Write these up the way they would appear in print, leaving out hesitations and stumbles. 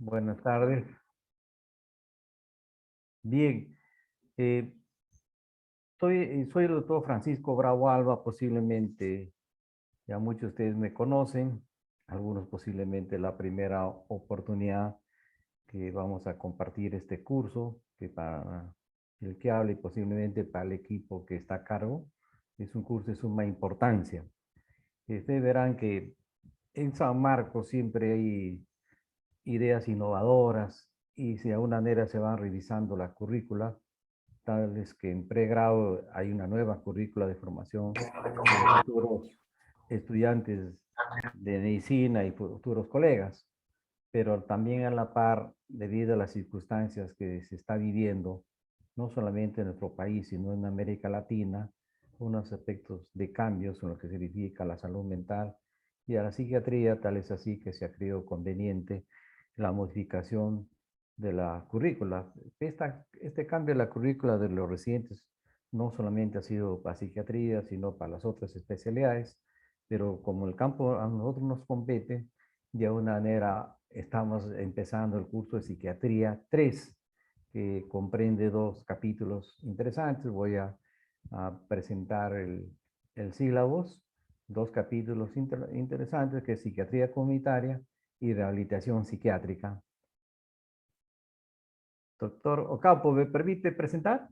Buenas tardes. Bien, eh, soy el doctor Francisco Bravo Alba, posiblemente ya muchos de ustedes me conocen, algunos posiblemente la primera oportunidad que vamos a compartir este curso, que para el que hable y posiblemente para el equipo que está a cargo, es un curso de suma importancia. Ustedes verán que en San Marcos siempre hay ideas innovadoras y si de alguna manera se van revisando la currícula, tal vez que en pregrado hay una nueva currícula de formación de los futuros estudiantes de medicina y futuros colegas, pero también a la par, debido a las circunstancias que se está viviendo, no solamente en nuestro país, sino en América Latina, unos aspectos de cambios en lo que significa la salud mental y a la psiquiatría, tal es así que se ha creído conveniente la modificación de la currícula. Este cambio de la currícula de los residentes no solamente ha sido para psiquiatría, sino para las otras especialidades, pero como el campo a nosotros nos compete, de alguna manera estamos empezando el curso de psiquiatría 3, que comprende dos capítulos interesantes. Voy a presentar el sílabus, dos capítulos interesantes, que es psiquiatría comunitaria y rehabilitación psiquiátrica. Doctor Ocampo, ¿me permite presentar?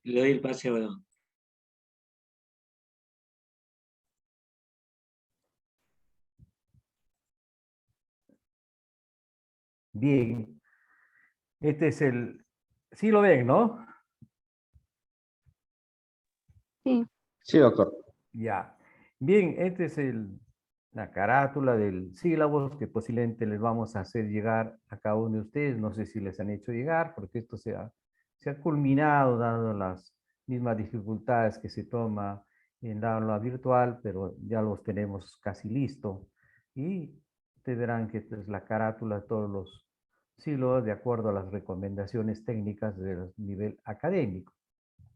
Le doy el pase a don. Bien, este es el... Sí lo ven, ¿no? Sí. Sí, doctor. Ya. Bien, este es la carátula del sílabus que posiblemente les vamos a hacer llegar a cada uno de ustedes. No sé si les han hecho llegar, porque esto se ha culminado dado las mismas dificultades que se toma en la aula virtual, pero ya los tenemos casi listo. Y ustedes verán que esta es la carátula de todos los sílabos de acuerdo a las recomendaciones técnicas del nivel académico.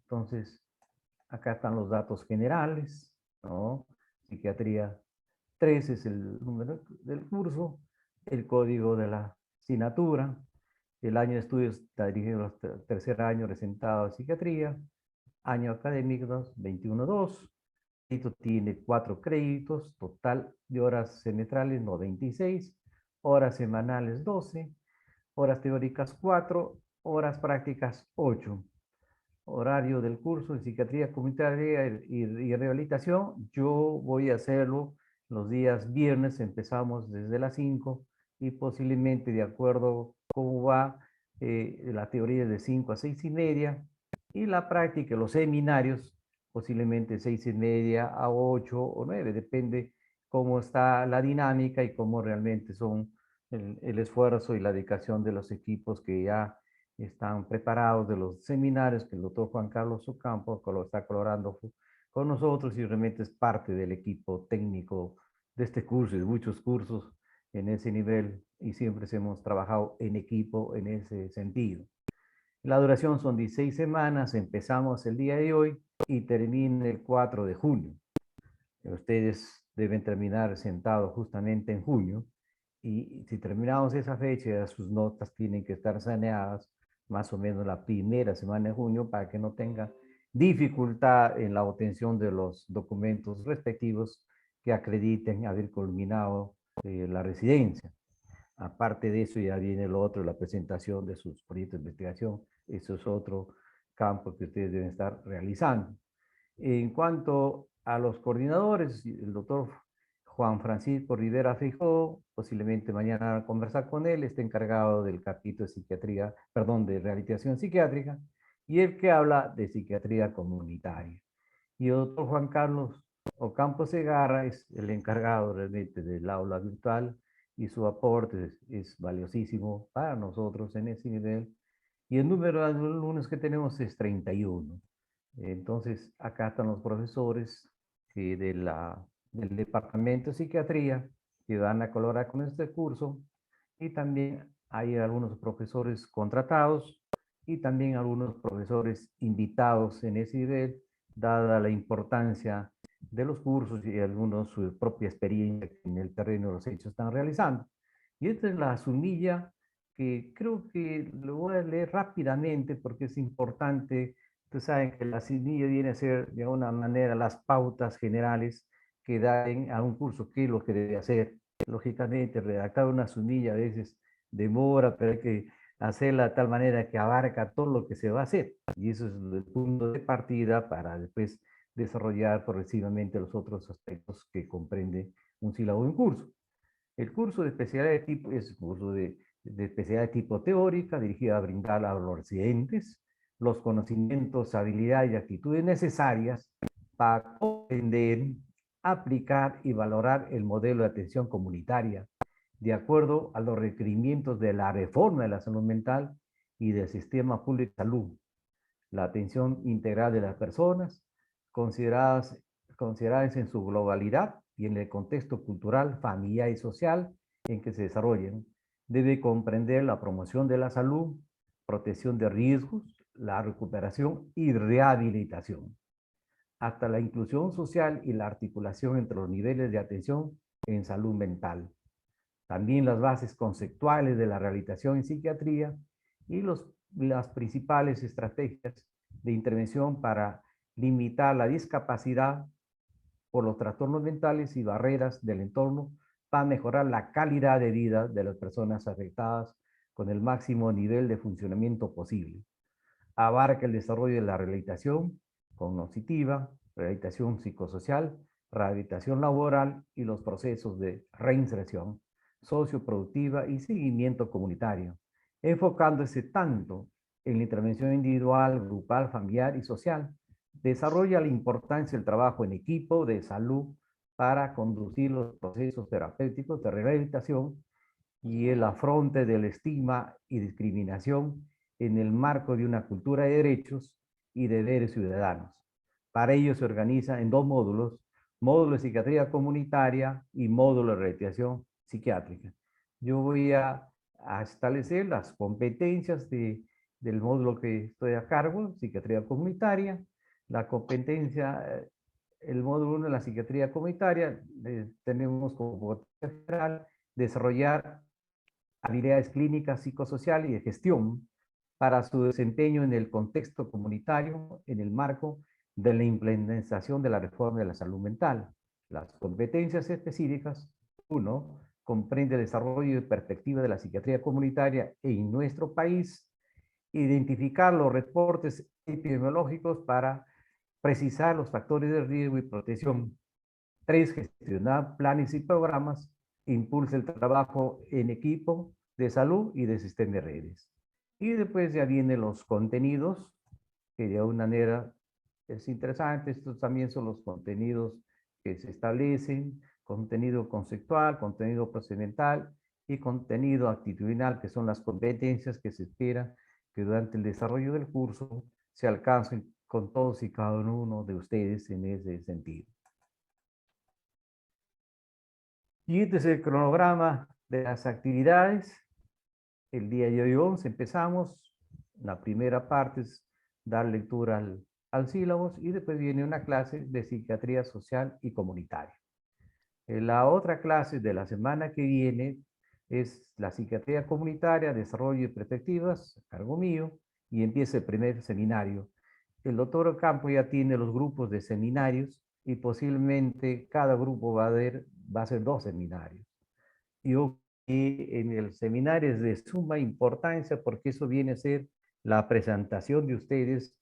Entonces, acá están los datos generales, ¿no? Psiquiatría 3 es el número del curso, el código de la asignatura, el año de estudios está dirigido al tercer año presentado a psiquiatría, año académico 21-2, esto tiene 4 créditos, total de horas semestrales 96, horas semanales 12, horas teóricas 4, horas prácticas 8. Horario del curso de psiquiatría comunitaria y rehabilitación, yo voy a hacerlo los días viernes, empezamos desde las 5 y posiblemente de acuerdo cómo va la teoría de 5 a 6 y media y la práctica, los seminarios, posiblemente 6 y media a 8 o 9, depende cómo está la dinámica y cómo realmente son el esfuerzo y la dedicación de los equipos que ya están preparados de los seminarios que el doctor Juan Carlos Ocampo lo está colaborando con nosotros y realmente es parte del equipo técnico de este curso y de muchos cursos en ese nivel y siempre hemos trabajado en equipo en ese sentido. La duración son 16 semanas, empezamos el día de hoy y termina el 4 de junio. Ustedes deben terminar sentados justamente en junio y si terminamos esa fecha, sus notas tienen que estar saneadas más o menos la primera semana de junio para que no tenga dificultad en la obtención de los documentos respectivos que acrediten haber culminado la residencia. Aparte de eso ya viene lo otro, la presentación de sus proyectos de investigación. Eso es otro campo que ustedes deben estar realizando. En cuanto a los coordinadores, el doctor Juan Francisco Rivera Feijó, posiblemente mañana a conversar con él, está encargado del capítulo de psiquiatría, perdón, de rehabilitación psiquiátrica, y el que habla de psiquiatría comunitaria. Y el doctor Juan Carlos Ocampo Segarra es el encargado realmente del aula virtual y su aporte es valiosísimo para nosotros en ese nivel. Y el número de alumnos que tenemos es 31. Entonces, acá están los profesores del Departamento de Psiquiatría que van a colaborar con este curso y también hay algunos profesores contratados y también algunos profesores invitados en ese nivel, dada la importancia de los cursos y algunos su propia experiencia en el terreno de los hechos están realizando. Y esta es la sumilla que creo que lo voy a leer rápidamente porque es importante. Ustedes saben que la sumilla viene a ser de alguna manera las pautas generales que dan a un curso qué es lo que debe hacer. Lógicamente, redactar una sumilla a veces demora, pero hay que hacerla de tal manera que abarca todo lo que se va a hacer. Y eso es el punto de partida para después desarrollar progresivamente los otros aspectos que comprende un sílabo en curso. El curso de especialidad de tipo es un curso de especialidad de tipo teórica, dirigida a brindar a los residentes los conocimientos, habilidades y actitudes necesarias para comprender, aplicar y valorar el modelo de atención comunitaria de acuerdo a los requerimientos de la reforma de la salud mental y del sistema público de salud, la atención integral de las personas, consideradas en su globalidad y en el contexto cultural, familiar y social en que se desarrollen. Debe comprender la promoción de la salud, protección de riesgos, la recuperación y rehabilitación, hasta la inclusión social y la articulación entre los niveles de atención en salud mental. También las bases conceptuales de la rehabilitación en psiquiatría y las principales estrategias de intervención para limitar la discapacidad por los trastornos mentales y barreras del entorno para mejorar la calidad de vida de las personas afectadas con el máximo nivel de funcionamiento posible. Abarca el desarrollo de la rehabilitación cognitiva, rehabilitación psicosocial, rehabilitación laboral y los procesos de reinserción socioproductiva y seguimiento comunitario, enfocándose tanto en la intervención individual, grupal, familiar y social. Desarrolla la importancia del trabajo en equipo de salud para conducir los procesos terapéuticos de rehabilitación y el afronte del estigma y discriminación en el marco de una cultura de derechos y deberes ciudadanos. Para ello se organiza en dos módulos, módulo de psiquiatría comunitaria y módulo de rehabilitación psiquiátrica. Yo voy a establecer las competencias del módulo que estoy a cargo, psiquiatría comunitaria, la competencia, el módulo 1 de la psiquiatría comunitaria, tenemos como general desarrollar habilidades clínicas, psicosociales y de gestión para su desempeño en el contexto comunitario en el marco de la implementación de la reforma de la salud mental. Las competencias específicas, uno, comprende el desarrollo y perspectiva de la psiquiatría comunitaria en nuestro país, identificar los reportes epidemiológicos para precisar los factores de riesgo y protección. Tres, gestionar planes y programas, impulsa el trabajo en equipo de salud y de sistema de redes. Y después ya vienen los contenidos, que de alguna manera es interesante. Estos también son los contenidos que se establecen, contenido conceptual, contenido procedimental y contenido actitudinal, que son las competencias que se espera que durante el desarrollo del curso se alcancen con todos y cada uno de ustedes en ese sentido. Y este es el cronograma de las actividades. El día de hoy 11 empezamos. La primera parte es dar lectura al sílabus y después viene una clase de psiquiatría social y comunitaria. La otra clase de la semana que viene es la psiquiatría comunitaria, desarrollo y perspectivas, a cargo mío, y empieza el primer seminario. El doctor Ocampo ya tiene los grupos de seminarios y posiblemente cada grupo va a ser 2 seminarios. Yo en el seminario es de suma importancia porque eso viene a ser la presentación de ustedes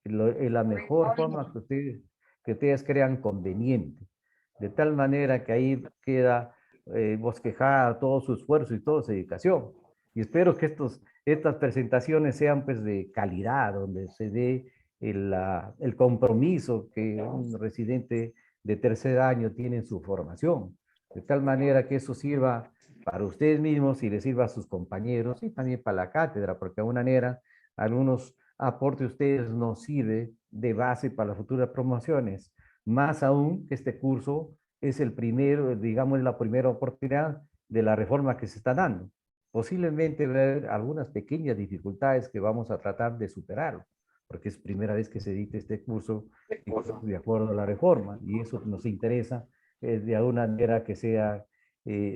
en la mejor forma que ustedes crean conveniente. De tal manera que ahí queda bosquejada todo su esfuerzo y toda su dedicación. Y espero que estas presentaciones sean pues de calidad, donde se dé el compromiso que un residente de tercer año tiene en su formación. De tal manera que eso sirva para ustedes mismos y les sirva a sus compañeros y también para la cátedra, porque de alguna manera algunos aportes de ustedes nos sirve de base para las futuras promociones. Más aún que este curso es el primero, digamos, la primera oportunidad de la reforma que se está dando. Posiblemente va a haber algunas pequeñas dificultades que vamos a tratar de superar, porque es primera vez que se edita este curso de acuerdo a la reforma, y eso nos interesa de alguna manera que sea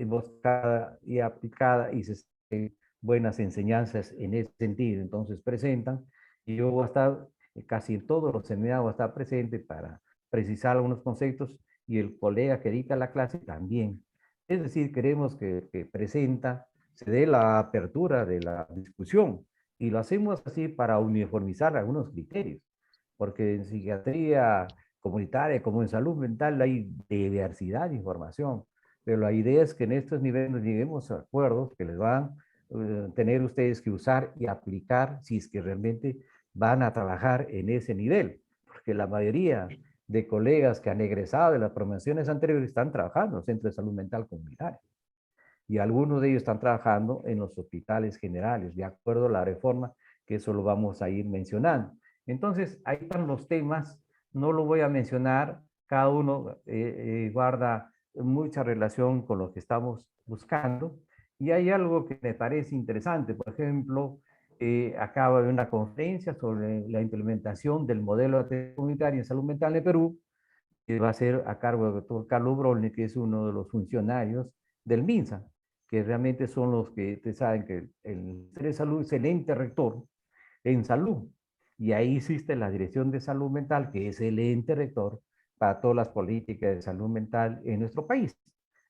buscada y aplicada y se buenas enseñanzas en ese sentido. Entonces presentan y yo voy a estar casi en todos los seminarios, voy a estar presente para precisar algunos conceptos y el colega que edita la clase también. Es decir, queremos que presenta, se dé la apertura de la discusión y lo hacemos así para uniformizar algunos criterios, porque en psiquiatría comunitaria como en salud mental hay diversidad de información, pero la idea es que en estos niveles lleguemos a acuerdos que les van a tener ustedes que usar y aplicar si es que realmente van a trabajar en ese nivel, porque la mayoría de colegas que han egresado de las promociones anteriores están trabajando en los centros de salud mental comunitaria y algunos de ellos están trabajando en los hospitales generales, de acuerdo a la reforma, que eso lo vamos a ir mencionando. Entonces, ahí están los temas, no lo voy a mencionar, cada uno guarda mucha relación con lo que estamos buscando, y hay algo que me parece interesante, por ejemplo, acaba de una conferencia sobre la implementación del modelo de atención comunitaria en salud mental en Perú, que va a ser a cargo del doctor Carlos Brolni, que es uno de los funcionarios del MINSA, que realmente son los que te saben que el Ministerio de Salud es el ente rector en salud. Y ahí existe la Dirección de Salud Mental, que es el ente rector para todas las políticas de salud mental en nuestro país.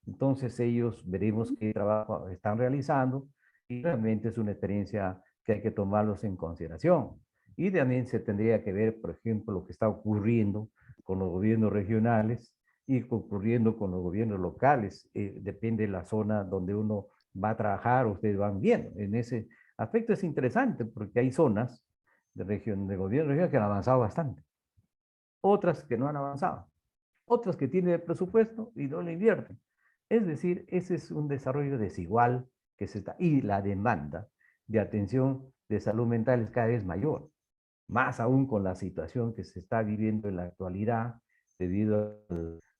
Entonces ellos veremos qué trabajo están realizando y realmente es una experiencia que hay que tomarlos en consideración. Y también se tendría que ver, por ejemplo, lo que está ocurriendo con los gobiernos regionales y ocurriendo con los gobiernos locales. Depende de la zona donde uno va a trabajar, ustedes van viendo. En ese aspecto es interesante porque hay zonas de gobierno regional que han avanzado bastante, otras que no han avanzado, otras que tienen el presupuesto y no le invierten. Es decir, ese es un desarrollo desigual que se está, y la demanda de atención de salud mental es cada vez mayor, más aún con la situación que se está viviendo en la actualidad debido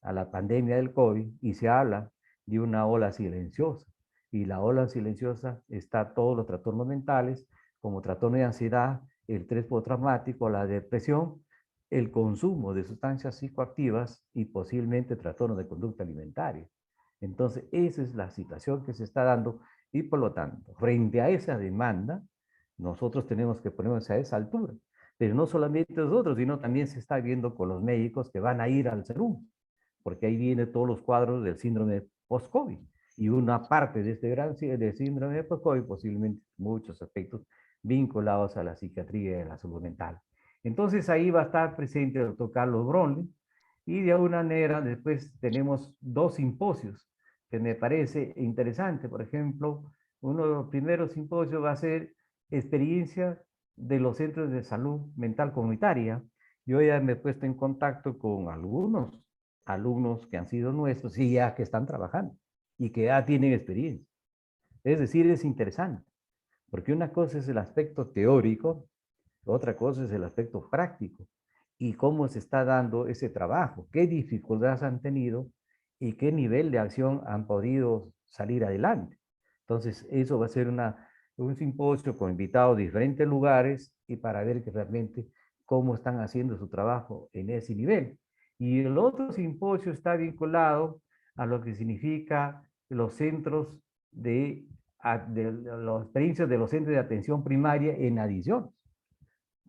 a la pandemia del COVID, y se habla de una ola silenciosa. Y la ola silenciosa está todos los trastornos mentales, como trastorno de ansiedad, el estrés postraumático, la depresión, el consumo de sustancias psicoactivas y posiblemente trastornos de conducta alimentaria. Entonces, esa es la situación que se está dando y por lo tanto, frente a esa demanda, nosotros tenemos que ponernos a esa altura. Pero no solamente nosotros, sino también se está viendo con los médicos que van a ir al SERUM, porque ahí vienen todos los cuadros del síndrome post-COVID. Y una parte de este gran de síndrome post-COVID, posiblemente muchos aspectos vinculados a la psiquiatría y a la salud mental. Entonces ahí va a estar presente el doctor Carlos Bromley, y de alguna manera después tenemos dos simposios que me parece interesante. Por ejemplo, uno de los primeros simposios va a ser experiencia de los centros de salud mental comunitaria. Yo ya me he puesto en contacto con algunos alumnos que han sido nuestros y ya que están trabajando y que ya tienen experiencia. Es decir, es interesante, porque una cosa es el aspecto teórico, otra cosa es el aspecto práctico y cómo se está dando ese trabajo, qué dificultades han tenido y qué nivel de acción han podido salir adelante. Entonces, eso va a ser un simposio con invitados de diferentes lugares y para ver que realmente cómo están haciendo su trabajo en ese nivel. Y el otro simposio está vinculado a lo que significa los centros de las experiencias de los centros de atención primaria en adición,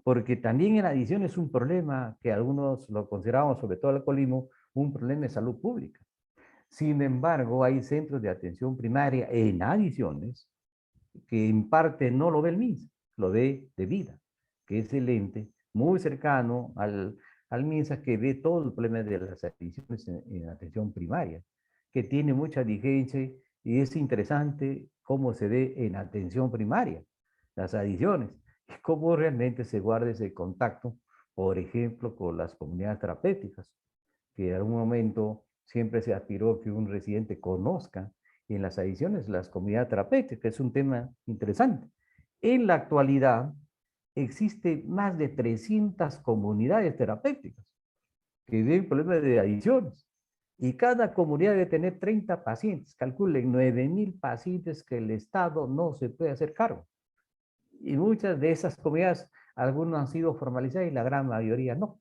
porque también en adición es un problema que algunos lo consideramos, sobre todo el alcoholismo, un problema de salud pública. Sin embargo, hay centros de atención primaria en adiciones que en parte no lo ve el MINSA, lo ve de vida, que es el ente muy cercano al MINSA que ve todo el problema de las adicciones en atención primaria, que tiene mucha vigencia y es interesante cómo se ve en atención primaria las adicciones y cómo realmente se guarda ese contacto, por ejemplo, con las comunidades terapéuticas, que en algún momento siempre se aspiró que un residente conozca en las adicciones las comunidades terapéuticas, es un tema interesante. En la actualidad existe más de 300 comunidades terapéuticas que tienen problemas de adicciones y cada comunidad debe tener 30 pacientes. Calculen 9.000 pacientes que el Estado no se puede hacer cargo. Y muchas de esas comunidades algunos han sido formalizados y la gran mayoría no.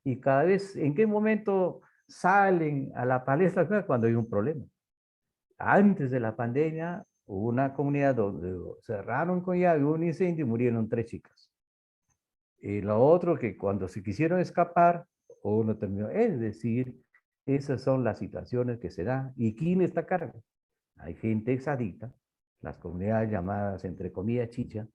Y cada vez, ¿en qué momento salen a la palestra? Cuando hay un problema. Antes de la pandemia, hubo una comunidad donde cerraron con llave, hubo un incendio y murieron 3 chicas. Y lo otro que cuando se quisieron escapar, uno terminó. Es decir, esas son las situaciones que se dan. ¿Y quién está a cargo? Hay gente exadicta, las comunidades llamadas, entre comillas, chicha,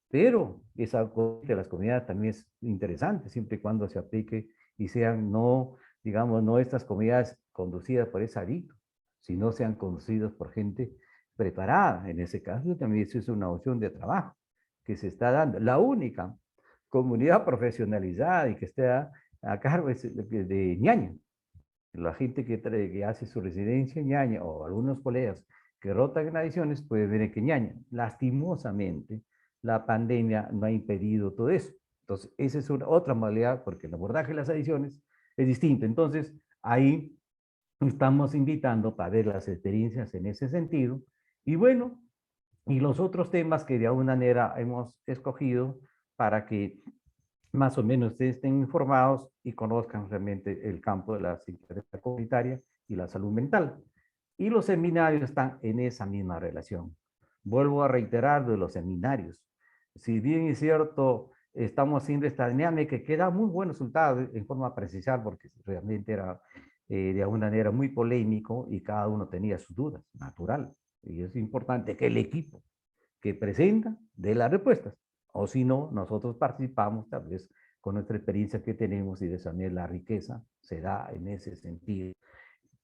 pero esa de las comunidades también es interesante, siempre y cuando se aplique y sean no, digamos, no estas comunidades conducidas por ese adicto, sino sean conducidos por gente preparada. En ese caso también eso es una opción de trabajo que se está dando. La única comunidad profesionalizada y que esté a cargo es de ñaña. La gente que hace su residencia en ñaña o algunos colegas que rotan en adiciones puede ver que ñaña. Lastimosamente, la pandemia no ha impedido todo eso. Entonces, esa es otra modalidad porque el abordaje de las adiciones es distinto. Entonces, ahí estamos invitando para ver las experiencias en ese sentido. Y bueno, y los otros temas que de alguna manera hemos escogido para que más o menos ustedes estén informados y conozcan realmente el campo de la psiquiatría comunitaria y la salud mental. Y los seminarios están en esa misma relación. Vuelvo a reiterar de los seminarios. Si bien es cierto, estamos haciendo esta dinámica que da muy buen resultado en forma presencial porque realmente era de alguna manera muy polémico y cada uno tenía sus dudas, natural. Y es importante que el equipo que presenta dé las respuestas. O si no, nosotros participamos tal vez con nuestra experiencia que tenemos y de también la riqueza se da en ese sentido.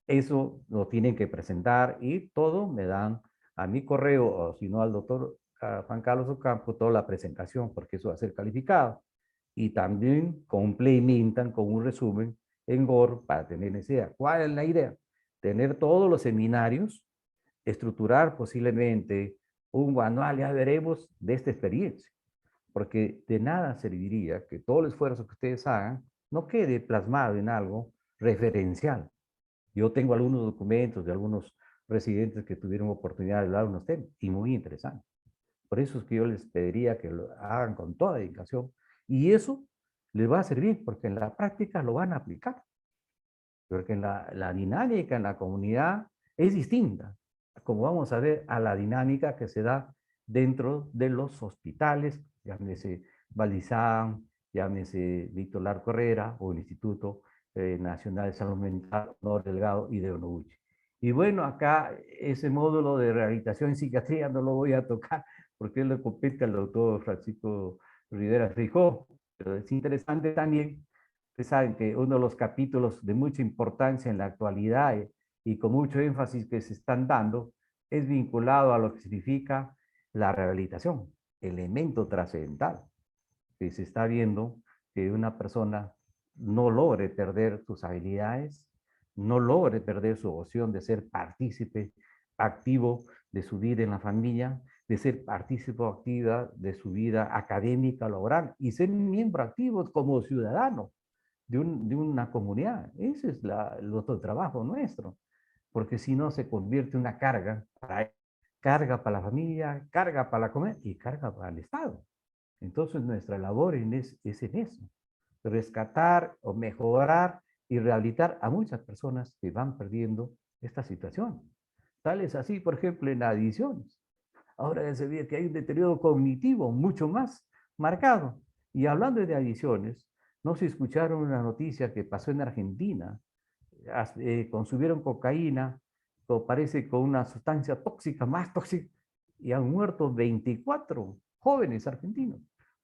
Eso lo tienen que presentar y todo me dan a mi correo o si no al doctor Juan Carlos Ocampo toda la presentación porque eso va a ser calificado. Y también complementan con un resumen en Word para tener esa idea. ¿Cuál es la idea? Tener todos los seminarios, estructurar posiblemente un manual, ya veremos, de esta experiencia. Porque de nada serviría que todo el esfuerzo que ustedes hagan no quede plasmado en algo referencial. Yo tengo algunos documentos de algunos residentes que tuvieron oportunidad de hablar unos temas y muy interesantes. Por eso es que yo les pediría que lo hagan con toda dedicación y eso les va a servir porque en la práctica lo van a aplicar. Porque la dinámica en la comunidad es distinta, como vamos a ver, a la dinámica que se da dentro de los hospitales, llámese Balizán, llámese Víctor Larco Herrera o el Instituto Nacional de Salud Mental, Honor Delgado y de Onobuchi. Y bueno, acá ese módulo de rehabilitación en psiquiatría no lo voy a tocar porque él le compete al doctor Francisco Rivera Fijó, pero es interesante también. Ustedes saben que uno de los capítulos de mucha importancia en la actualidad y con mucho énfasis que se están dando es vinculado a lo que significa la rehabilitación, elemento trascendental, que se está viendo que una persona no logre perder sus habilidades, no logre perder su opción de ser partícipe activo de su vida en la familia, de ser partícipe activa de su vida académica, laboral y ser un miembro activo como ciudadano de una comunidad. Ese es el otro trabajo nuestro, porque si no se convierte en una carga para la familia, carga para la comunidad y carga para el Estado. Entonces nuestra labor es en eso, rescatar o mejorar y rehabilitar a muchas personas que van perdiendo esta situación. Tal es así, por ejemplo, en adicciones. Ahora se ve que hay un deterioro cognitivo mucho más marcado. Y hablando de adicciones, no se escucharon una noticia que pasó en Argentina. Consumieron cocaína, o parece con una sustancia tóxica, más tóxica, y han muerto 24 jóvenes argentinos.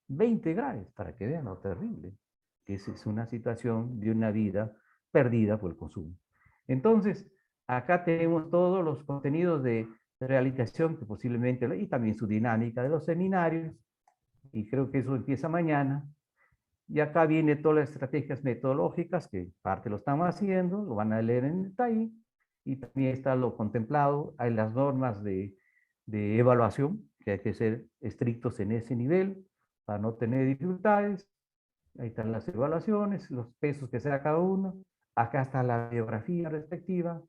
20 graves, para que vean lo terrible, que es una situación de una vida perdida por el consumo. Entonces, acá tenemos todos los contenidos de realización que posiblemente, y también su dinámica de los seminarios, y creo que eso empieza mañana. Y acá viene todas las estrategias metodológicas, que parte lo estamos haciendo, lo van a leer en detalle, y también está lo contemplado, hay las normas de evaluación, que hay que ser estrictos en ese nivel para no tener dificultades. Ahí están las evaluaciones, los pesos que sea cada uno. Acá está la biografía respectiva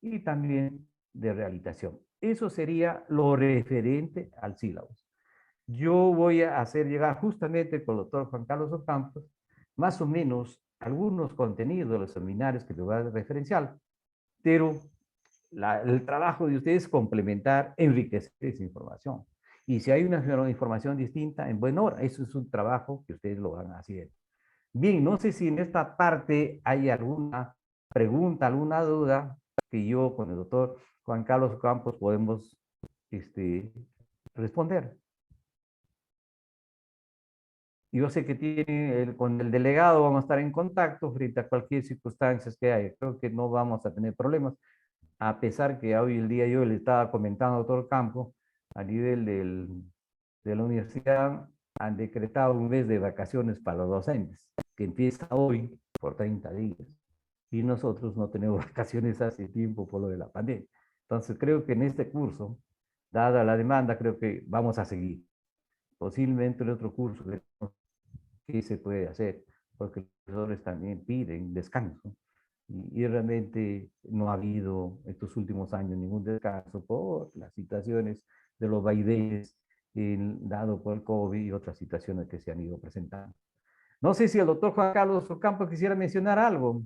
y también de rehabilitación. Eso sería lo referente al sílabus. yo voy a hacer llegar justamente con el doctor Juan Carlos Ocampos más o menos algunos contenidos de los seminarios que le voy a referenciar, pero el trabajo de ustedes es complementar, enriquecer esa información. Y si hay una información distinta, en buena hora, eso es un trabajo que ustedes lo van a hacer. Bien, no sé si en esta parte hay alguna pregunta, alguna duda que yo con el doctor Juan Carlos Campos podemos responder. Yo sé que con el delegado vamos a estar en contacto frente a cualquier circunstancia que haya. Creo que no vamos a tener problemas, a pesar que hoy el día yo le estaba comentando a todo el campo, a nivel de la universidad, han decretado un mes de vacaciones para los docentes, que empieza hoy por 30 días. Y nosotros no tenemos vacaciones hace tiempo por lo de la pandemia. Entonces creo que en este curso, dada la demanda, creo que vamos a seguir. Posiblemente en otro curso que se puede hacer, porque los profesores también piden descanso. Y realmente no ha habido estos últimos años ningún descanso por las situaciones de los vaivenes dado por el COVID y otras situaciones que se han ido presentando. No sé si el doctor Juan Carlos Ocampo quisiera mencionar algo.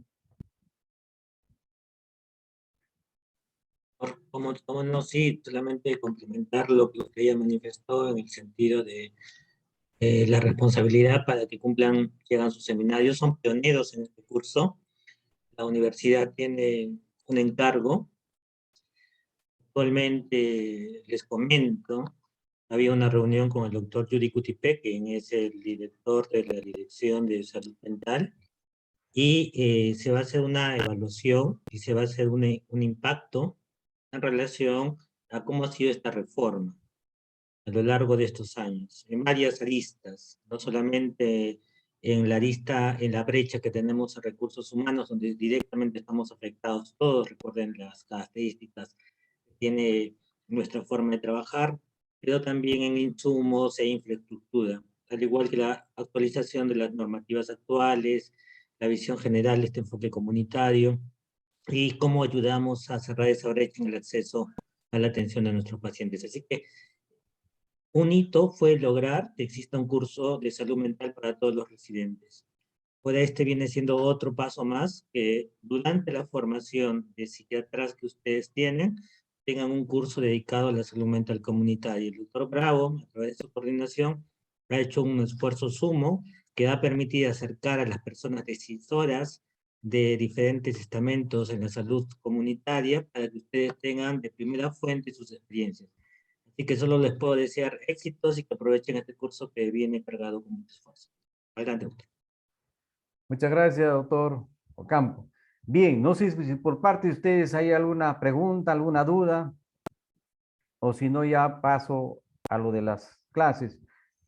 Como no, sí, solamente complementar lo que ella manifestó en el sentido de la responsabilidad para que que hagan sus seminarios. Son pioneros en este curso. La universidad tiene un encargo. Actualmente les comento, había una reunión con el doctor Yuri Cutipé, quien es el director de la Dirección de Salud Mental, y se va a hacer una evaluación y se va a hacer un impacto en relación a cómo ha sido esta reforma a lo largo de estos años, en varias aristas, no solamente en la arista, en la brecha que tenemos en recursos humanos, donde directamente estamos afectados todos, recuerden las características que tiene nuestra forma de trabajar, pero también en insumos e infraestructura, al igual que la actualización de las normativas actuales, la visión general de este enfoque comunitario, y cómo ayudamos a cerrar esa brecha en el acceso a la atención de nuestros pacientes. Así que un hito fue lograr que exista un curso de salud mental para todos los residentes. Ahora este viene siendo otro paso más, que durante la formación de psiquiatras que ustedes tienen, tengan un curso dedicado a la salud mental comunitaria. El doctor Bravo, a través de su coordinación, ha hecho un esfuerzo sumo que ha permitido acercar a las personas decisoras de diferentes estamentos en la salud comunitaria para que ustedes tengan de primera fuente sus experiencias. Así que solo les puedo desear éxitos y que aprovechen este curso que viene cargado con mucho esfuerzo. Adelante, doctor. Muchas gracias, doctor Ocampo. Bien, no sé si por parte de ustedes hay alguna pregunta, alguna duda, o si no ya paso a lo de las clases.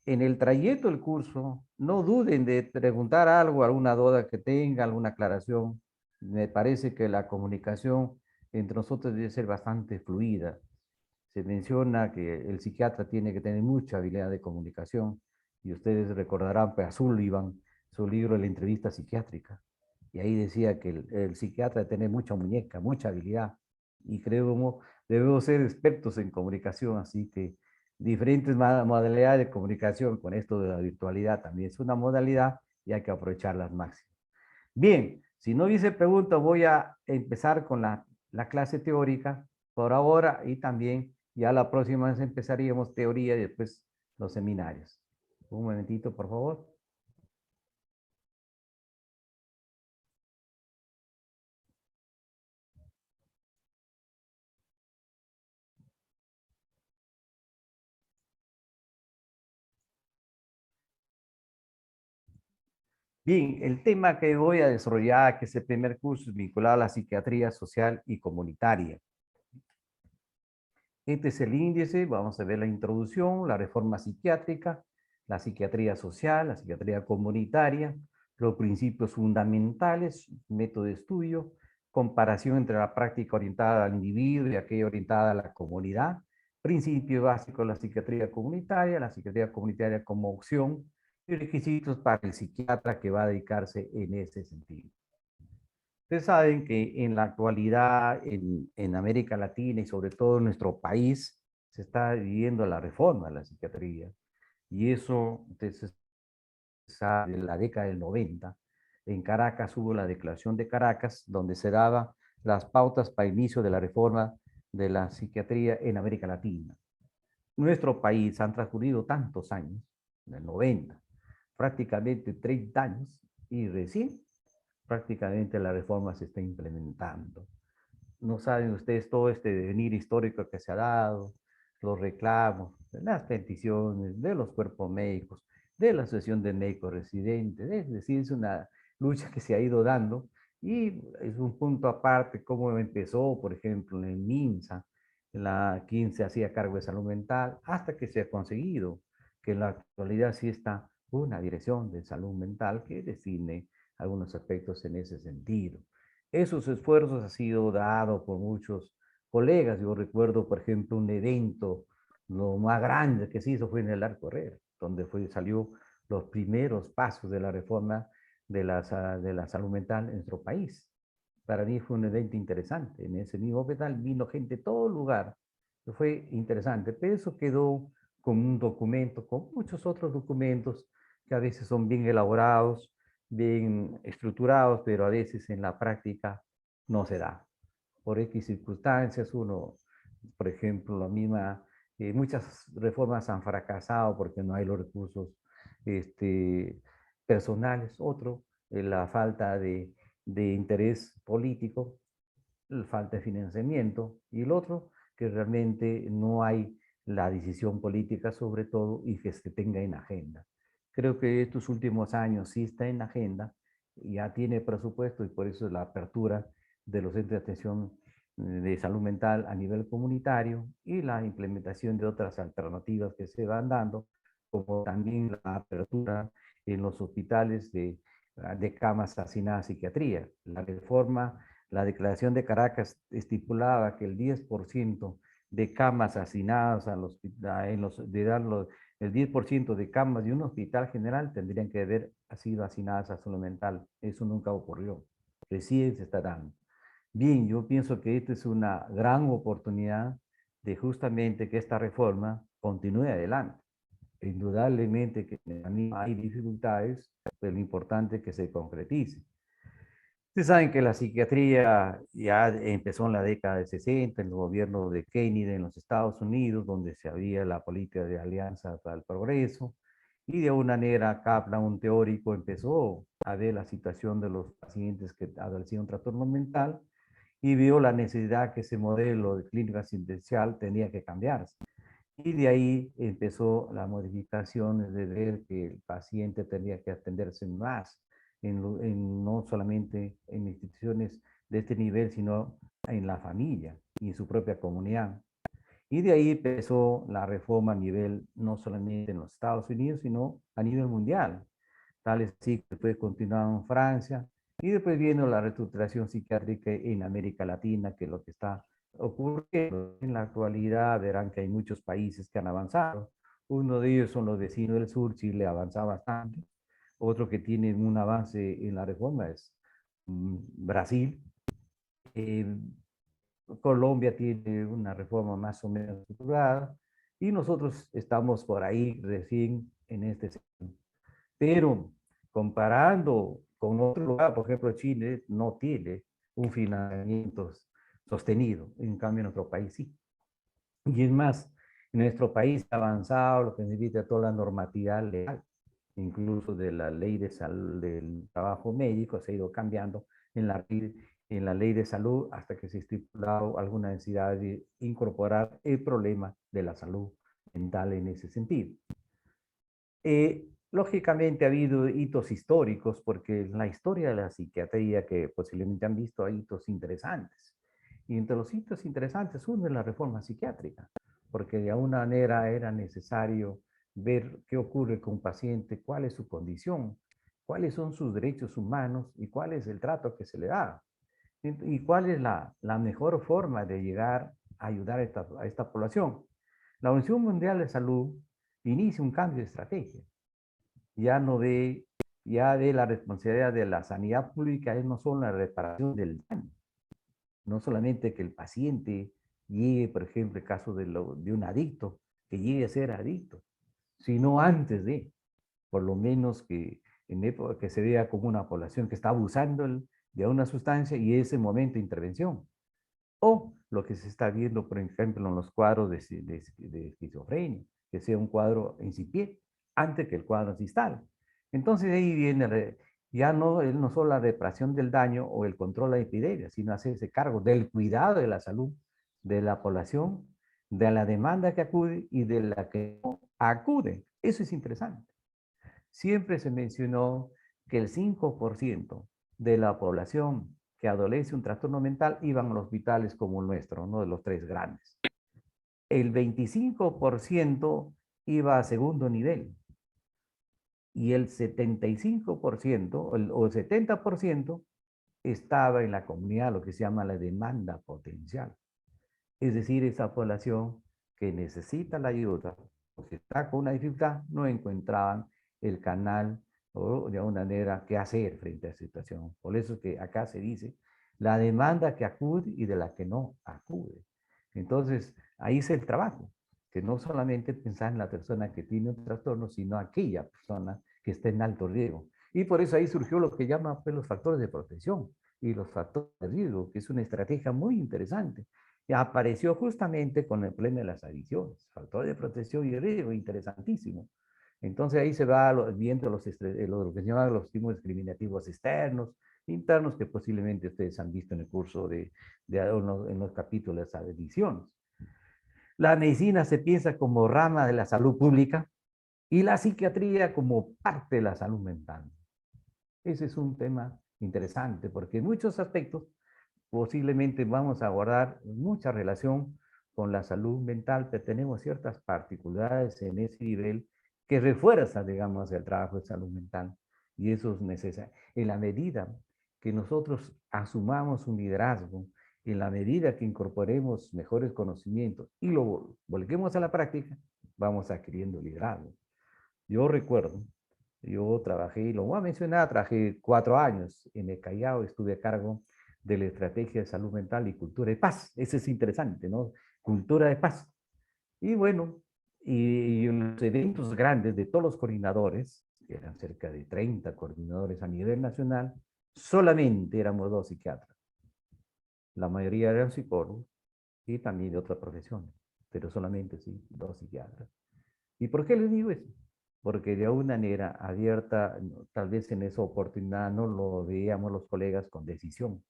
En el trayecto del curso, no duden de preguntar algo, alguna duda que tenga, alguna aclaración. Me parece que la comunicación entre nosotros debe ser bastante fluida. Se menciona que el psiquiatra tiene que tener mucha habilidad de comunicación y ustedes recordarán pues, a Sullivan, su libro La entrevista psiquiátrica. Y ahí decía que el psiquiatra debe tener mucha muñeca, mucha habilidad. Y creo que debemos ser expertos en comunicación, así que diferentes modalidades de comunicación con esto de la virtualidad también es una modalidad y hay que aprovecharla al máximo. Bien, si no hubiese preguntas, voy a empezar con la clase teórica por ahora y también ya la próxima vez empezaríamos teoría y después los seminarios. Un momentito, por favor. Bien, el tema que voy a desarrollar, que es el primer curso, es vinculado a la psiquiatría social y comunitaria. Este es el índice, vamos a ver la introducción, la reforma psiquiátrica, la psiquiatría social, la psiquiatría comunitaria, los principios fundamentales, método de estudio, comparación entre la práctica orientada al individuo y aquella orientada a la comunidad, principio básico de la psiquiatría comunitaria como opción y requisitos para el psiquiatra que va a dedicarse en ese sentido. Ustedes saben que en la actualidad en América Latina y sobre todo en nuestro país se está viviendo la reforma de la psiquiatría. Y eso desde la década del 90, en Caracas hubo la Declaración de Caracas, donde se daba las pautas para inicio de la reforma de la psiquiatría en América Latina. Nuestro país han transcurrido tantos años, en el 90, prácticamente 30 años, y recién prácticamente la reforma se está implementando. No saben ustedes todo este devenir histórico que se ha dado, los reclamos, las peticiones de los cuerpos médicos, de la Asociación de Médicos Residentes, es decir, es una lucha que se ha ido dando y es un punto aparte cómo empezó, por ejemplo, en el MINSA, quien se hacía cargo de salud mental, hasta que se ha conseguido que en la actualidad sí está una dirección de salud mental que define algunos aspectos en ese sentido. Esos esfuerzos han sido dados por muchos colegas. Yo recuerdo, por ejemplo, un evento, lo más grande que se hizo fue en el Arco Herrera, donde salió los primeros pasos de la reforma de la salud mental en nuestro país. Para mí fue un evento interesante. En ese mismo hospital vino gente de todo lugar. Fue interesante, pero eso quedó como un documento, con muchos otros documentos que a veces son bien elaborados, bien estructurados, pero a veces en la práctica no se da. Por X circunstancias, uno, por ejemplo, muchas reformas han fracasado porque no hay los recursos este, personales. Otro, la falta de interés político, la falta de financiamiento. Y el otro, que realmente no hay la decisión política sobre todo y que se tenga en agenda. Creo que estos últimos años sí está en agenda, ya tiene presupuesto y por eso es la apertura de los centros de atención de salud mental a nivel comunitario y la implementación de otras alternativas que se van dando, como también la apertura en los hospitales de camas asignadas a psiquiatría. La reforma, la Declaración de Caracas estipulaba que el 10% de camas asignadas el 10% de camas de un hospital general tendrían que haber sido asignadas a salud mental. Eso nunca ocurrió. Recién se está dando. Bien, yo pienso que esta es una gran oportunidad de justamente que esta reforma continúe adelante. Indudablemente que hay dificultades, pero lo importante es que se concretice. Ustedes saben que la psiquiatría ya empezó en la década de 60, en el gobierno de Kennedy en los Estados Unidos, donde se había la política de alianza para el progreso, y de una manera Kaplan, un teórico, empezó a ver la situación de los pacientes que padecían un trastorno mental y vio la necesidad que ese modelo de clínica asistencial tenía que cambiarse. Y de ahí empezó la modificación de ver que el paciente tenía que atenderse más, no solamente en instituciones de este nivel, sino en la familia y en su propia comunidad. Y de ahí empezó la reforma a nivel, no solamente en los Estados Unidos, sino a nivel mundial. Tal es así que después continuaron en Francia y después vino la reestructuración psiquiátrica en América Latina, que es lo que está ocurriendo en la actualidad. Verán que hay muchos países que han avanzado. Uno de ellos son los vecinos del sur, Chile avanza bastante. Otro que tiene un avance en la reforma es Brasil. Eh, Colombia tiene una reforma más o menos estructurada y nosotros estamos por ahí recién en este sector. Pero comparando con otro lugar, por ejemplo, Chile no tiene un financiamiento sostenido, en cambio en nuestro país sí. Y es más, en nuestro país ha avanzado lo que necesita toda la normatividad legal, incluso de la ley de salud, del trabajo médico, se ha ido cambiando en la ley de salud hasta que se ha estipulado alguna necesidad de incorporar el problema de la salud mental en ese sentido. Lógicamente ha habido hitos históricos, porque en la historia de la psiquiatría que posiblemente han visto hay hitos interesantes. Y entre los hitos interesantes, uno es la reforma psiquiátrica, porque de alguna manera era necesario ver qué ocurre con un paciente, cuál es su condición, cuáles son sus derechos humanos y cuál es el trato que se le da. Y cuál es la mejor forma de llegar a ayudar a esta población. La Organización Mundial de Salud inicia un cambio de estrategia. Ya no ve, ya ve la responsabilidad de la sanidad pública, es no solo la reparación del daño, no solamente que el paciente llegue, por ejemplo, el caso de un adicto, que llegue a ser adicto, sino antes de, por lo menos que en época que se vea como una población que está abusando de una sustancia y ese momento de intervención. O lo que se está viendo, por ejemplo, en los cuadros de esquizofrenia, que sea un cuadro incipiente antes que el cuadro se instale. Entonces ahí viene ya no, no solo la represión del daño o el control de la epidemia, sino hacerse cargo del cuidado de la salud de la población, de la demanda que acude y de la que no acude. Eso es interesante. Siempre se mencionó que el 5% de la población que adolece un trastorno mental iban a los hospitales como el nuestro, uno de los tres grandes. El 25% iba a segundo nivel y el 75% o el 70% estaba en la comunidad, lo que se llama la demanda potencial. Es decir, esa población que necesita la ayuda, porque está con una dificultad, no encontraban el canal o de alguna manera qué hacer frente a esa situación. Por eso es que acá se dice la demanda que acude y de la que no acude. Entonces, ahí es el trabajo, que no solamente pensar en la persona que tiene un trastorno, sino aquella persona que está en alto riesgo. Y por eso ahí surgió lo que llaman pues, los factores de protección y los factores de riesgo, que es una estrategia muy interesante. Y apareció justamente con el problema de las adicciones, factores de protección y riesgo, interesantísimo. Entonces ahí se va viendo lo que se llaman los estímulos discriminativos externos, internos, que posiblemente ustedes han visto en el curso en los capítulos de adicciones. La medicina se piensa como rama de la salud pública y la psiquiatría como parte de la salud mental. Ese es un tema interesante porque en muchos aspectos posiblemente vamos a guardar mucha relación con la salud mental, pero tenemos ciertas particularidades en ese nivel que refuerzan, digamos, el trabajo de salud mental. Y eso es necesario. En la medida que nosotros asumamos un liderazgo, en la medida que incorporemos mejores conocimientos y lo volquemos a la práctica, vamos adquiriendo liderazgo. Yo recuerdo, yo trabajé, lo voy a mencionar, trabajé 4 años en el Callao, estuve a cargo de la estrategia de salud mental y cultura de paz. Eso es interesante, ¿no? Cultura de paz. Y bueno, y en los eventos grandes de todos los coordinadores, que eran cerca de 30 coordinadores a nivel nacional, solamente éramos 2 psiquiatras. La mayoría eran psicólogos y también de otras profesiones, pero solamente sí, 2 psiquiatras. ¿Y por qué les digo eso? Porque de una manera abierta, tal vez en esa oportunidad no lo veíamos los colegas con decisión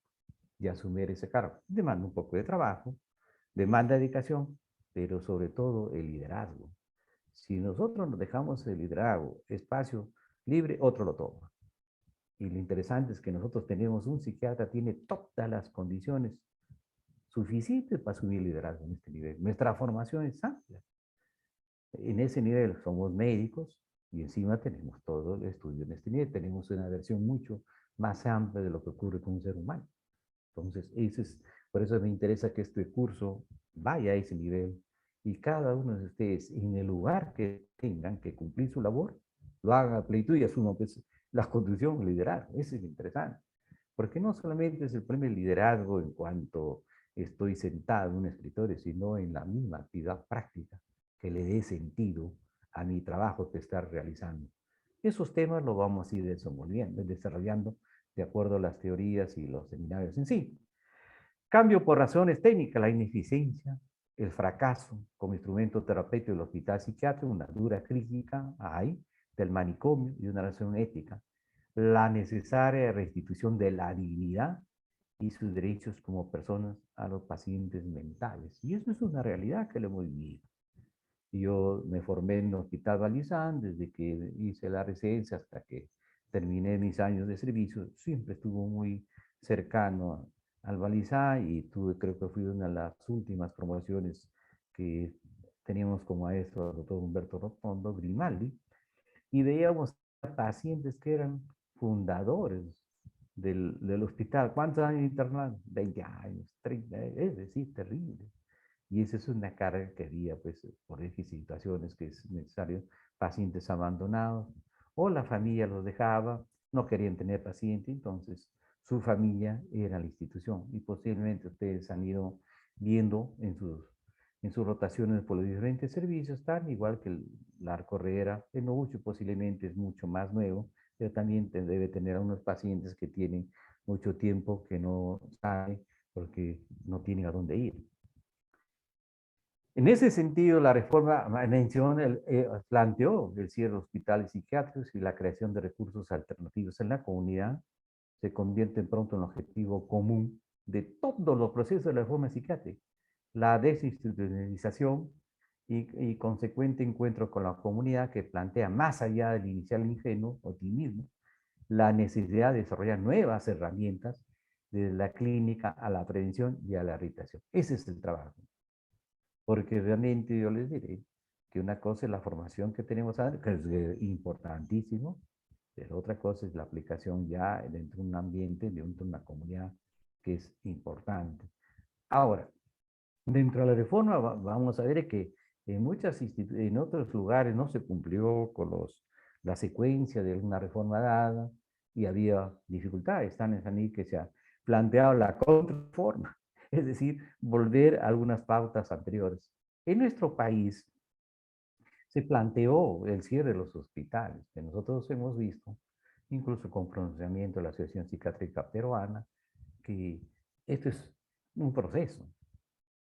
de asumir ese cargo. Demanda un poco de trabajo, demanda dedicación, pero sobre todo el liderazgo. Si nosotros nos dejamos el liderazgo, espacio libre, otro lo toma. Y lo interesante es que nosotros tenemos un psiquiatra, tiene todas las condiciones suficientes para asumir liderazgo en este nivel. Nuestra formación es amplia. En ese nivel somos médicos y encima tenemos todo el estudio en este nivel. Tenemos una versión mucho más amplia de lo que ocurre con un ser humano. Entonces, por eso me interesa que este curso vaya a ese nivel y cada uno de ustedes, en el lugar que tengan que cumplir su labor, lo hagan a plenitud y asuman pues, la conducción, el liderazgo. Eso es interesante. Porque no solamente es el premio de liderazgo en cuanto estoy sentado en un escritorio, sino en la misma actividad práctica que le dé sentido a mi trabajo que está realizando. Esos temas los vamos a ir desarrollando de acuerdo a las teorías y los seminarios en sí. Cambio por razones técnicas, la ineficiencia, el fracaso como instrumento terapéutico del hospital psiquiátrico, una dura crítica hay del manicomio y una razón ética, la necesaria restitución de la dignidad y sus derechos como personas a los pacientes mentales. Y eso es una realidad que lo hemos vivido. Yo me formé en el Hospital Balizán desde que hice la residencia hasta que terminé mis años de servicio. Siempre estuvo muy cercano al Balizán y tuve, creo que fui una de las últimas promociones que teníamos como maestro al doctor Humberto Rotondo Grimaldi y veíamos pacientes que eran fundadores del hospital. ¿Cuántos años internados? 20 años, 30, es decir, terrible. Y esa es una carga que había, pues, por X situaciones que es necesario, pacientes abandonados, o la familia los dejaba, no querían tener paciente, entonces su familia era la institución. Y posiblemente ustedes han ido viendo en sus en sus rotaciones por los diferentes servicios, tan igual que la Arco Herrera, que no mucho, posiblemente es mucho más nuevo, pero también debe tener a unos pacientes que tienen mucho tiempo que no salen porque no tienen a dónde ir. En ese sentido, la reforma planteó el cierre de hospitales psiquiátricos y la creación de recursos alternativos en la comunidad. Se convierte pronto en objetivo común de todos los procesos de la reforma psiquiátrica. La desinstitucionalización y consecuente encuentro con la comunidad que plantea más allá del inicial ingenuo optimismo, la necesidad de desarrollar nuevas herramientas desde la clínica a la prevención y a la rehabilitación. Ese es el trabajo. Porque realmente yo les diré que una cosa es la formación que tenemos ahora, que es importantísimo, pero otra cosa es la aplicación ya dentro de un ambiente, dentro de una comunidad que es importante. Ahora, dentro de la reforma vamos a ver que en otros lugares no se cumplió con la secuencia de una reforma dada y había dificultades. Están en Saní que se ha planteado la contrarreforma, es decir, volver a algunas pautas anteriores. En nuestro país se planteó el cierre de los hospitales, que nosotros hemos visto, incluso con pronunciamiento de la Asociación Psiquiátrica Peruana, que esto es un proceso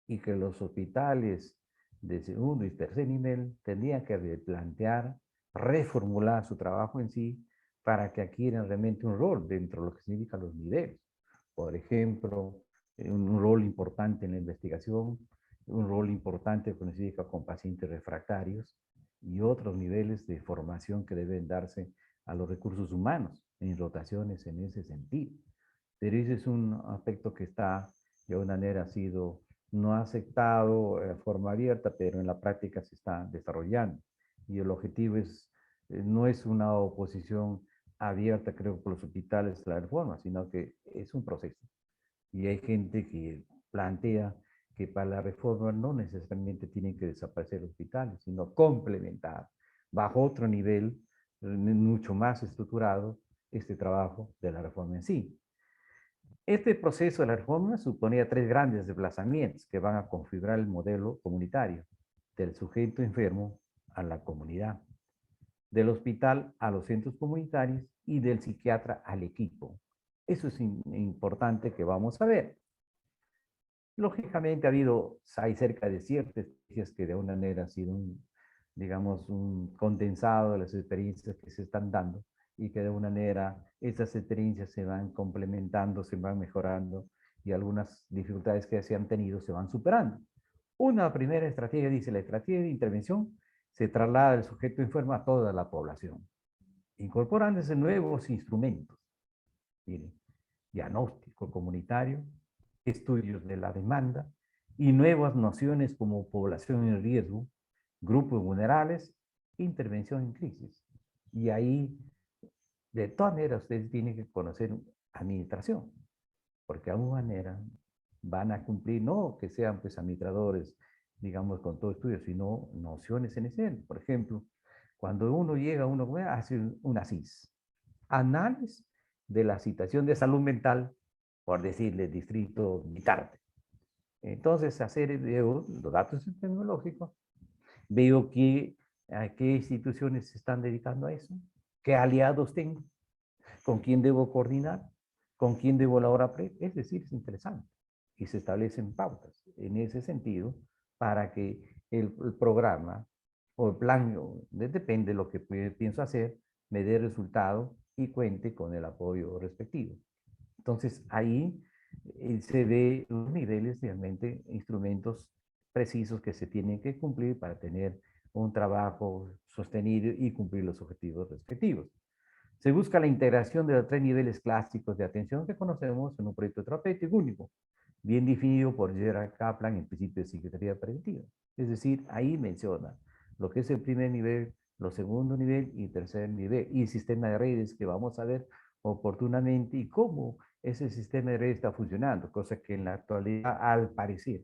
y que los hospitales de segundo y tercer nivel tendrían que replantear, reformular su trabajo en sí para que adquieran realmente un rol dentro de lo que significan los niveles. Por ejemplo, un rol importante en la investigación, un rol importante con significa con pacientes refractarios y otros niveles de formación que deben darse a los recursos humanos en rotaciones en ese sentido. Pero ese es un aspecto que está de alguna manera ha sido no aceptado de forma abierta, pero en la práctica se está desarrollando. Y el objetivo es, no es una oposición abierta, creo, por los hospitales a la reforma, sino que es un proceso. Y hay gente que plantea que para la reforma no necesariamente tienen que desaparecer hospitales, sino complementar bajo otro nivel, mucho más estructurado, este trabajo de la reforma en sí. Este proceso de la reforma suponía tres grandes desplazamientos que van a configurar el modelo comunitario, del sujeto enfermo a la comunidad, del hospital a los centros comunitarios y del psiquiatra al equipo. Eso es importante que vamos a ver. Lógicamente hay cerca de ciertas estrategias que de una manera ha sido digamos, un condensado de las experiencias que se están dando y que de una manera esas experiencias se van complementando, se van mejorando y algunas dificultades que se han tenido se van superando. Una primera estrategia dice, la estrategia de intervención se traslada del sujeto enfermo a toda la población, incorporándose nuevos instrumentos. Miren, diagnóstico comunitario, estudios de la demanda y nuevas nociones como población en riesgo, grupos vulnerables, intervención en crisis. Y ahí, de todas maneras, ustedes tienen que conocer administración, porque de alguna manera van a cumplir, no que sean pues administradores, digamos, con todo estudio, sino nociones en ese. Por ejemplo, cuando uno llega, uno hace una CIS, análisis de la situación de salud mental, por decirle, distrito Vitarte. Entonces, veo los datos tecnológicos, veo a qué instituciones se están dedicando a eso, qué aliados tengo, con quién debo coordinar, con quién debo elaborar, es decir, es interesante. Y se establecen pautas en ese sentido para que el programa o el plan, depende de lo que pienso hacer, me dé resultado y cuente con el apoyo respectivo. Entonces, ahí se ve los niveles, realmente, instrumentos precisos que se tienen que cumplir para tener un trabajo sostenido y cumplir los objetivos respectivos. Se busca la integración de los tres niveles clásicos de atención que conocemos en un proyecto terapéutico único, bien definido por Gerard Kaplan en principio de psiquiatría preventiva. Es decir, ahí menciona lo que es el primer nivel, los segundo nivel y tercer nivel, y el sistema de redes que vamos a ver oportunamente y cómo ese sistema de redes está funcionando, cosa que en la actualidad, al parecer,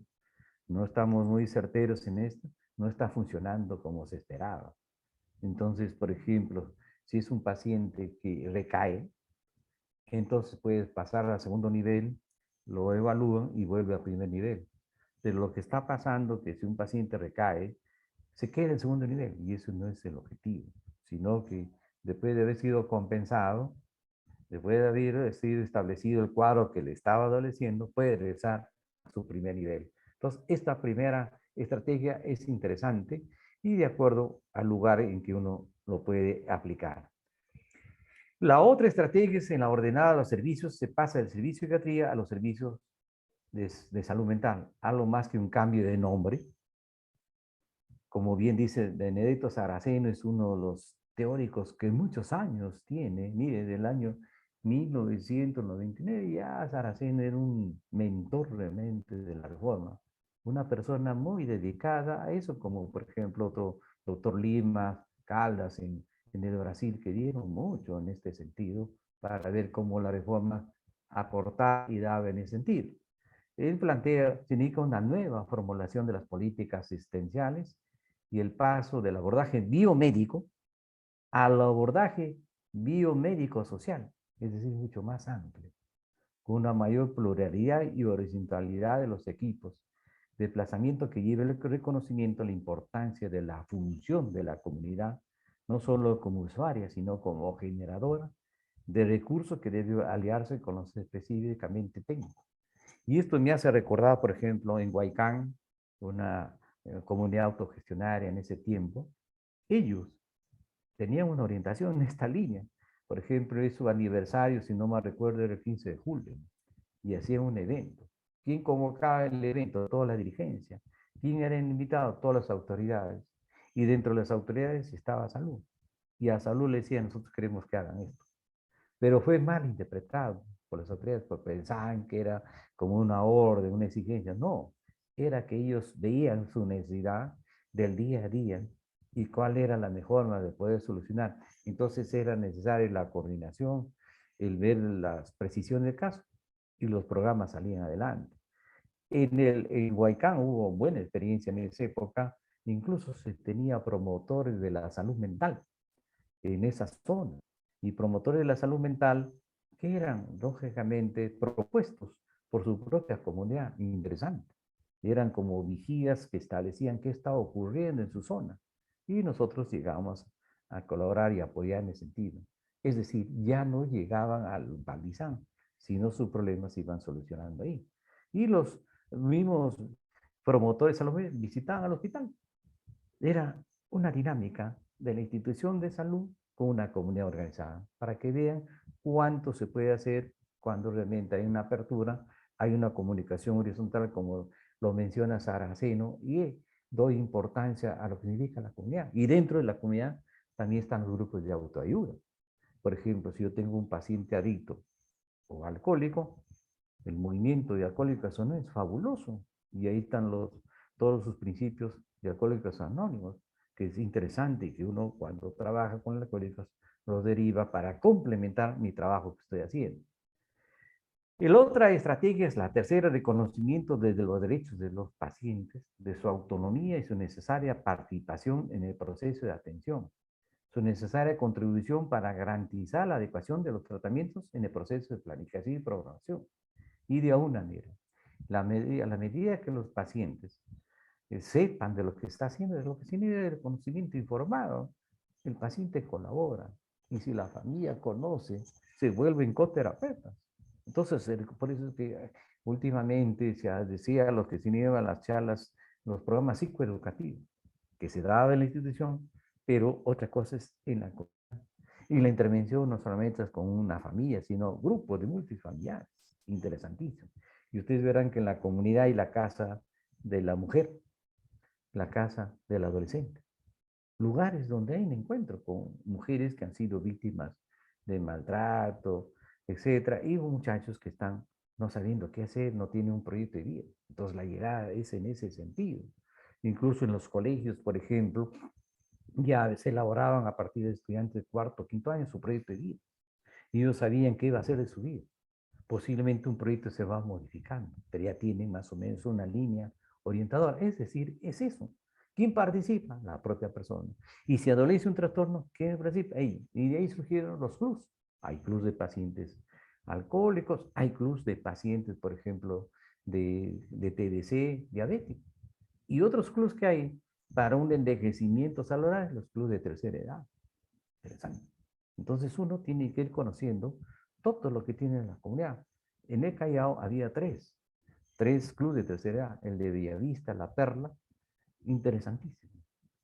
no estamos muy certeros en esto, no está funcionando como se esperaba. Entonces, por ejemplo, si es un paciente que recae, entonces puede pasar al segundo nivel, lo evalúan y vuelve al primer nivel. de lo que está pasando, que si un paciente recae, se queda en segundo nivel, y eso no es el objetivo, sino que después de haber sido compensado, después de haber sido establecido el cuadro que le estaba adoleciendo, puede regresar a su primer nivel. Entonces, esta primera estrategia es interesante y de acuerdo al lugar en que uno lo puede aplicar. La otra estrategia es en la ordenada de los servicios, se pasa del servicio de psiquiatría a los servicios de salud mental, algo más que un cambio de nombre. Como bien dice Benedetto Saraceno, es uno de los teóricos que muchos años tiene. Mire, del año 1999 ya Saraceno era un mentor realmente de la reforma. Una persona muy dedicada a eso, como por ejemplo otro doctor Lima, Caldas en el Brasil, que dieron mucho en este sentido para ver cómo la reforma aportaba y daba en ese sentido. Él plantea, se indica una nueva formulación de las políticas asistenciales y el paso del abordaje biomédico al abordaje biomédico social, es decir, mucho más amplio, con una mayor pluralidad y horizontalidad de los equipos, desplazamiento que lleva el reconocimiento a la importancia de la función de la comunidad, no solo como usuaria, sino como generadora de recursos que debe aliarse con los específicamente técnicos. Y esto me hace recordar, por ejemplo, en Huaycán, una comunidad autogestionaria en ese tiempo, ellos tenían una orientación en esta línea. Por ejemplo, es su aniversario, si no me recuerdo, era el 15 de julio, y hacían un evento. ¿Quién convocaba el evento? Toda la dirigencia. ¿Quién era el invitado? Todas las autoridades. Y dentro de las autoridades estaba Salud. Y a Salud le decían, nosotros queremos que hagan esto. Pero fue mal interpretado por las autoridades, porque pensaban que era como una orden, una exigencia. No, era que ellos veían su necesidad del día a día y cuál era la mejor forma de poder solucionar. Entonces era necesaria la coordinación, el ver la precisión del caso y los programas salían adelante. En Huaycán hubo buena experiencia en esa época, incluso se tenía promotores de la salud mental en esa zona y promotores de la salud mental que eran lógicamente propuestos por su propia comunidad, interesante. Eran como vigías que establecían qué estaba ocurriendo en su zona y nosotros llegamos a colaborar y apoyar en ese sentido. Es decir, ya no llegaban al Baldizán, sino sus problemas se iban solucionando ahí. Y los mismos promotores a los visitaban al hospital. Era una dinámica de la institución de salud con una comunidad organizada, para que vean cuánto se puede hacer cuando realmente hay una apertura, hay una comunicación horizontal, como lo menciona Saraceno, y doy importancia a lo que significa la comunidad. Y dentro de la comunidad también están los grupos de autoayuda. Por ejemplo, si yo tengo un paciente adicto o alcohólico, el movimiento de Alcohólicos Anónimos es fabuloso. Y ahí están todos sus principios de Alcohólicos Anónimos, que es interesante y que uno cuando trabaja con alcohólicos los deriva para complementar mi trabajo que estoy haciendo. Y la otra estrategia es la tercera, reconocimiento de los derechos de los pacientes, de su autonomía y su necesaria participación en el proceso de atención, su necesaria contribución para garantizar la adecuación de los tratamientos en el proceso de planificación y programación. Y de una manera, a la medida que los pacientes sepan de lo que está haciendo, de lo que tiene el conocimiento informado, el paciente colabora. Y si la familia conoce, se vuelven coterapeutas. Entonces, por eso es que últimamente se decía a los que se llevan las charlas, los programas psicoeducativos, que se daba en la institución, pero otra cosa es en la comunidad. Y la intervención no solamente es con una familia, sino grupos de multifamiliares. Interesantísimo. Y ustedes verán que en la comunidad hay la casa de la mujer, la casa del adolescente. Lugares donde hay un encuentro con mujeres que han sido víctimas de maltrato, etcétera, y muchachos que están no sabiendo qué hacer, no tienen un proyecto de vida. Entonces la llegada es en ese sentido. Incluso en los colegios, por ejemplo, ya se elaboraban a partir de estudiantes de cuarto o quinto año su proyecto de vida. Y ellos sabían qué iba a hacer de su vida. Posiblemente un proyecto se va modificando, pero ya tienen más o menos una línea orientadora. Es decir, es eso. ¿Quién participa? La propia persona. Y si adolece un trastorno, ¿quién participa? Ahí. Y de ahí surgieron los clubs. Hay clubs de pacientes alcohólicos, hay clubs de pacientes, por ejemplo, de TDC diabético. Y otros clubes que hay para un envejecimiento saludable, los clubes de tercera edad. Interesante. Entonces uno tiene que ir conociendo todo lo que tiene en la comunidad. En el Callao había tres clubes de tercera edad, el de Villavista, La Perla, interesantísimo.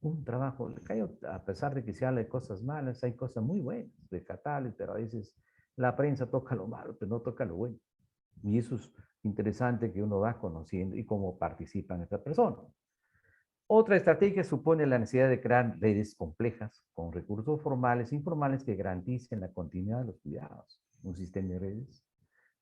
Un trabajo, el Callao, a pesar de que se habla de cosas malas, hay cosas muy buenas, rescatables, pero a veces la prensa toca lo malo, pero no toca lo bueno. Y eso es interesante que uno va conociendo y cómo participan estas personas. Otra estrategia supone la necesidad de crear redes complejas con recursos formales e informales que garanticen la continuidad de los cuidados. Un sistema de redes,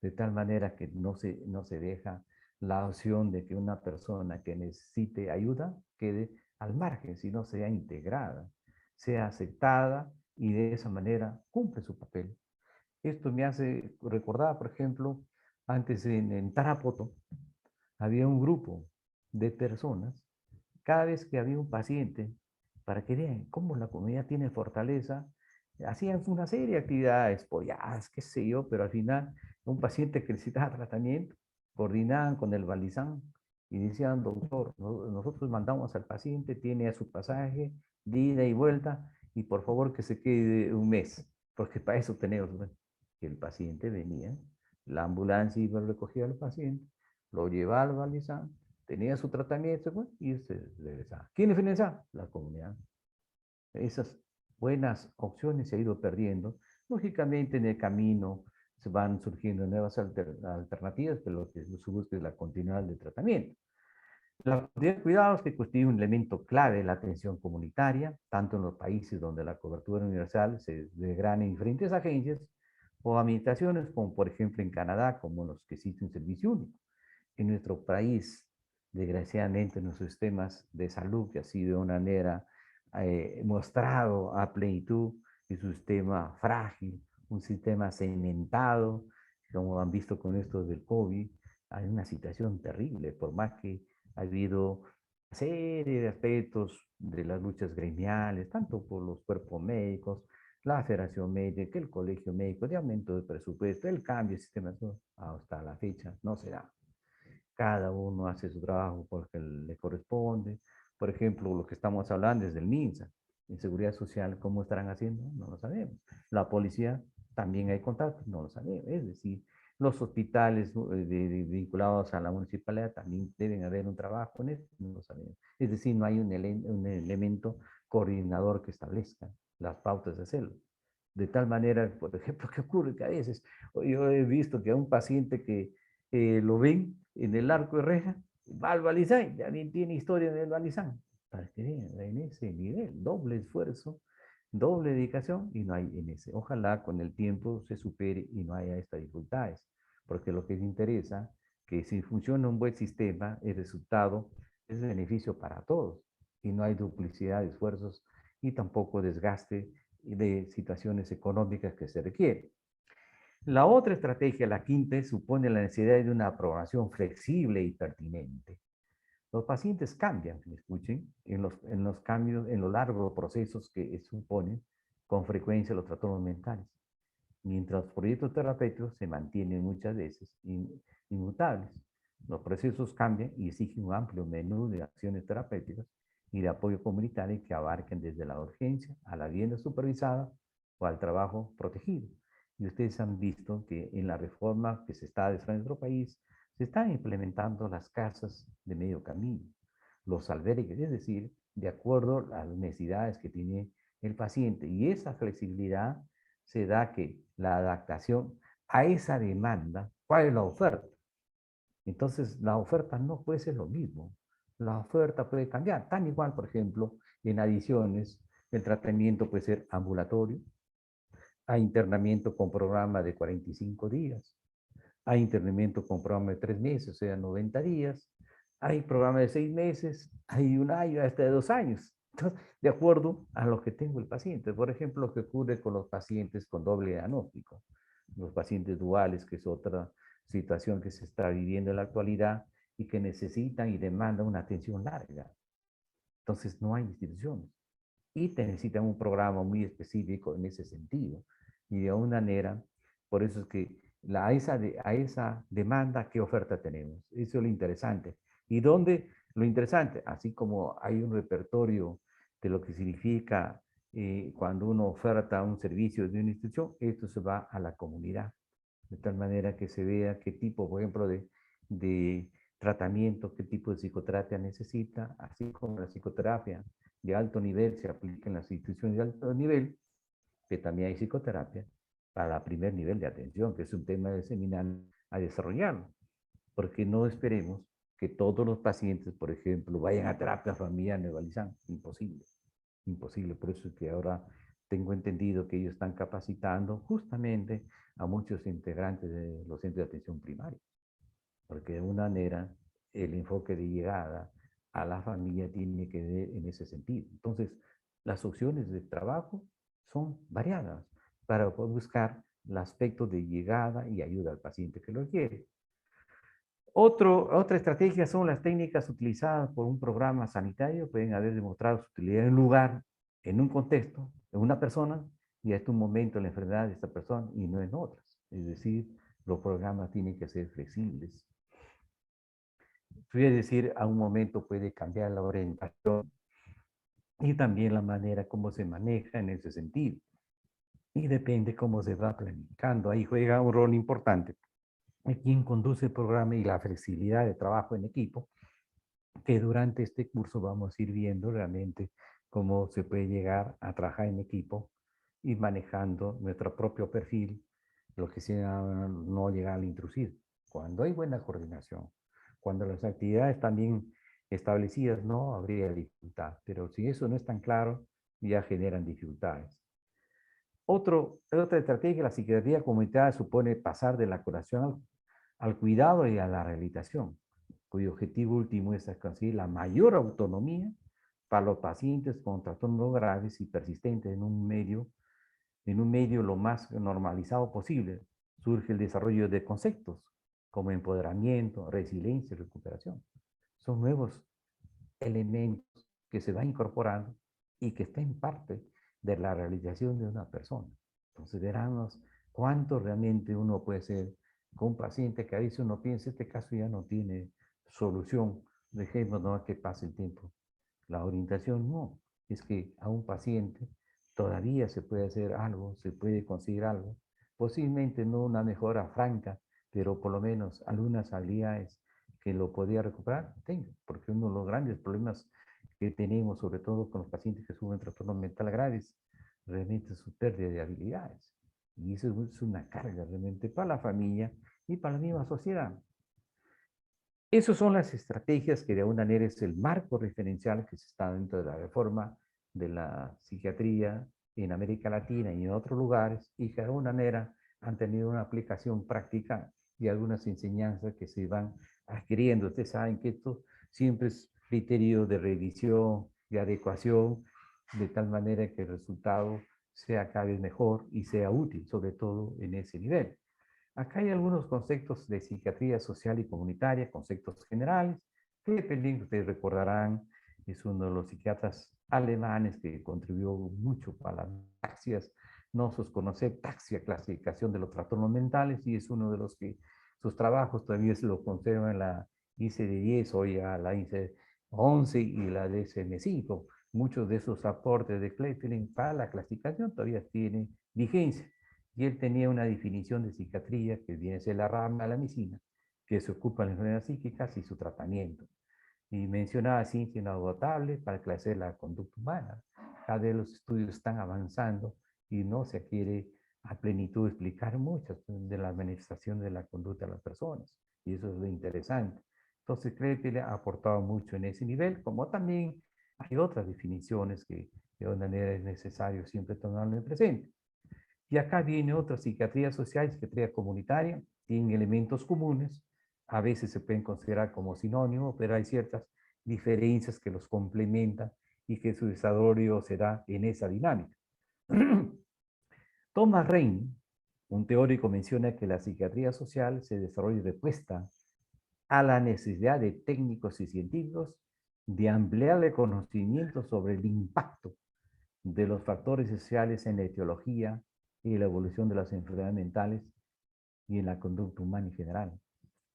de tal manera que no se deja la opción de que una persona que necesite ayuda quede al margen, sino sea integrada, sea aceptada y de esa manera cumple su papel. Esto me hace recordar, por ejemplo, antes en Tarapoto había un grupo de personas, cada vez que había un paciente, para que vean cómo la comunidad tiene fortaleza, hacían una serie de actividades, polladas, qué sé yo, pero al final un paciente que necesitaba tratamiento, coordinaban con el Balizán y decían, doctor, nosotros mandamos al paciente, tiene a su pasaje de ida y vuelta, y por favor que se quede un mes, porque para eso tenemos, ¿no? Que el paciente venía, la ambulancia iba a recoger al paciente, lo llevaba al Balizán, tenía su tratamiento, bueno, y se regresaba. ¿Quién le financia? La comunidad. Esas buenas opciones se ha ido perdiendo. Lógicamente en el camino se van surgiendo nuevas alternativas, pero lo que se busca es la continuidad del tratamiento. La continuidad de cuidados que constituye un elemento clave de la atención comunitaria, tanto en los países donde la cobertura universal se desgrana en diferentes agencias o administraciones, como por ejemplo en Canadá, como los que existe un servicio único. En nuestro país, desgraciadamente, nuestros sistemas de salud, que ha sido de una manera mostrado a plenitud, es un sistema frágil, un sistema cementado, como han visto con esto del COVID, hay una situación terrible, por más que ha habido una serie de aspectos de las luchas gremiales, tanto por los cuerpos médicos, la Federación Médica, el Colegio Médico, de aumento de presupuesto, el cambio de sistema de salud, hasta la fecha no se da. Cada uno hace su trabajo porque le corresponde. Por ejemplo, lo que estamos hablando es del MINSA. En Seguridad Social, ¿cómo estarán haciendo? No lo sabemos. La policía, también hay contactos, no lo sabemos. Es decir, los hospitales vinculados a la municipalidad también deben haber un trabajo en esto, no lo sabemos. Es decir, no hay un elemento coordinador que establezca las pautas de hacerlo. De tal manera, por ejemplo, que ocurre que a veces yo he visto que a un paciente que lo ven en el arco de reja, va al Balizán, ya bien tiene historia en el Balizán, para que vean en ese nivel, doble esfuerzo, doble dedicación y no hay en ese. Ojalá con el tiempo se supere y no haya estas dificultades, porque lo que les interesa, que si funciona un buen sistema, el resultado es beneficio para todos y no hay duplicidad de esfuerzos y tampoco desgaste de situaciones económicas que se requieren. La otra estrategia, la quinta, supone la necesidad de una programación flexible y pertinente. Los pacientes cambian, me escuchen, en los cambios, en los largos procesos que suponen con frecuencia los trastornos mentales, mientras los proyectos terapéuticos se mantienen muchas veces inmutables. Los procesos cambian y exigen un amplio menú de acciones terapéuticas y de apoyo comunitario que abarquen desde la urgencia a la vivienda supervisada o al trabajo protegido. Y ustedes han visto que en la reforma que se está desarrollando en nuestro país, se están implementando las casas de medio camino, los albergues, es decir, de acuerdo a las necesidades que tiene el paciente. Y esa flexibilidad se da que la adaptación a esa demanda, ¿cuál es la oferta? Entonces, la oferta no puede ser lo mismo. La oferta puede cambiar. Tan igual, por ejemplo, en adiciones, el tratamiento puede ser ambulatorio, hay internamiento con programa de 45 días, hay internamiento con programa de 3 meses, o sea, 90 días, hay programa de 6 meses, hay un año, hasta de 2 años. Entonces, de acuerdo a lo que tengo el paciente. Por ejemplo, lo que ocurre con los pacientes con doble diagnóstico, los pacientes duales, que es otra situación que se está viviendo en la actualidad y que necesitan y demandan una atención larga. Entonces, no hay instituciones y te necesitan un programa muy específico en ese sentido. Y de alguna manera, por eso es que a esa demanda, ¿qué oferta tenemos? Eso es lo interesante. ¿Y dónde? Lo interesante, así como hay un repertorio de lo que significa cuando uno oferta un servicio de una institución, esto se va a la comunidad, de tal manera que se vea qué tipo, por ejemplo, de tratamiento, qué tipo de psicoterapia necesita, así como la psicoterapia de alto nivel se aplica en las instituciones de alto nivel, que también hay psicoterapia para el primer nivel de atención, que es un tema de seminario a desarrollarlo, porque no esperemos que todos los pacientes, por ejemplo, vayan a terapia familiar neuralizante, imposible, imposible, por eso es que ahora tengo entendido que ellos están capacitando justamente a muchos integrantes de los centros de atención primaria, porque de una manera el enfoque de llegada a la familia tiene que ver en ese sentido. Entonces, las opciones de trabajo son variadas para poder buscar el aspecto de llegada y ayuda al paciente que lo quiere. Otra estrategia son las técnicas utilizadas por un programa sanitario, pueden haber demostrado su utilidad en un lugar, en un contexto, en una persona, y hasta un momento en la enfermedad de esta persona y no en otras. Es decir, los programas tienen que ser flexibles. Quiere decir, a un momento puede cambiar la orientación y también la manera como se maneja en ese sentido. Y depende cómo se va planificando. Ahí juega un rol importante quien conduce el programa y la flexibilidad de trabajo en equipo, que durante este curso vamos a ir viendo realmente cómo se puede llegar a trabajar en equipo y manejando nuestro propio perfil, lo que sea no llegar al intrusivo. Cuando hay buena coordinación, cuando las actividades están bien establecidas, no habría dificultad, pero si eso no es tan claro, ya generan dificultades. Otra estrategia, la psiquiatría comunitaria supone pasar de la curación al cuidado y a la rehabilitación, cuyo objetivo último es conseguir la mayor autonomía para los pacientes con trastornos graves y persistentes en un medio lo más normalizado posible. Surge el desarrollo de conceptos como empoderamiento, resiliencia y recuperación. Son nuevos elementos que se van incorporando y que están en parte de la realización de una persona. Entonces, veramos cuánto realmente uno puede ser con un paciente que a veces uno piensa, este caso ya no tiene solución, dejemos no que pase el tiempo. La orientación no, es que a un paciente todavía se puede hacer algo, se puede conseguir algo, posiblemente no una mejora franca, pero por lo menos algunas habilidades que lo podía recuperar, tenga, porque uno de los grandes problemas que tenemos, sobre todo con los pacientes que sufren trastornos mentales graves, realmente es su pérdida de habilidades. Y eso es una carga realmente para la familia y para la misma sociedad. Esas son las estrategias que de alguna manera es el marco referencial que se está dentro de la reforma de la psiquiatría en América Latina y en otros lugares y que de alguna manera han tenido una aplicación práctica y algunas enseñanzas que se van adquiriendo. Ustedes saben que esto siempre es criterio de revisión, de adecuación, de tal manera que el resultado sea cada vez mejor y sea útil, sobre todo en ese nivel. Acá hay algunos conceptos de psiquiatría social y comunitaria, conceptos generales, que dependiendo, ustedes recordarán, es uno de los psiquiatras alemanes que contribuyó mucho para las taxias, no sus conocer taxia, clasificación de los trastornos mentales, y es uno de los que sus trabajos todavía se lo conservan en la ICD-10, hoy a la ICD-11 y la DSM-5. Muchos de esos aportes de Kleefeld para la clasificación todavía tienen vigencia y él tenía una definición de psiquiatría que viene a ser la rama de la medicina, que se ocupa de las enfermedades psíquicas y su tratamiento. Y mencionaba ciencia inagotable para esclarecer la conducta humana. Cada vez los estudios están avanzando y no se quiere a plenitud explicar muchas de las manifestaciones de la conducta de las personas. Y eso es lo interesante. Entonces, creo que le ha aportado mucho en ese nivel, como también hay otras definiciones que de alguna manera es necesario siempre tomarlo en presente. Y acá viene otra psiquiatría social, psiquiatría comunitaria, tienen elementos comunes, a veces se pueden considerar como sinónimos, pero hay ciertas diferencias que los complementan y que su desarrollo se da en esa dinámica. Thomas Raine, un teórico, menciona que la psiquiatría social se desarrolla de respuesta a la necesidad de técnicos y científicos de ampliar el conocimiento sobre el impacto de los factores sociales en la etiología y la evolución de las enfermedades mentales y en la conducta humana en general.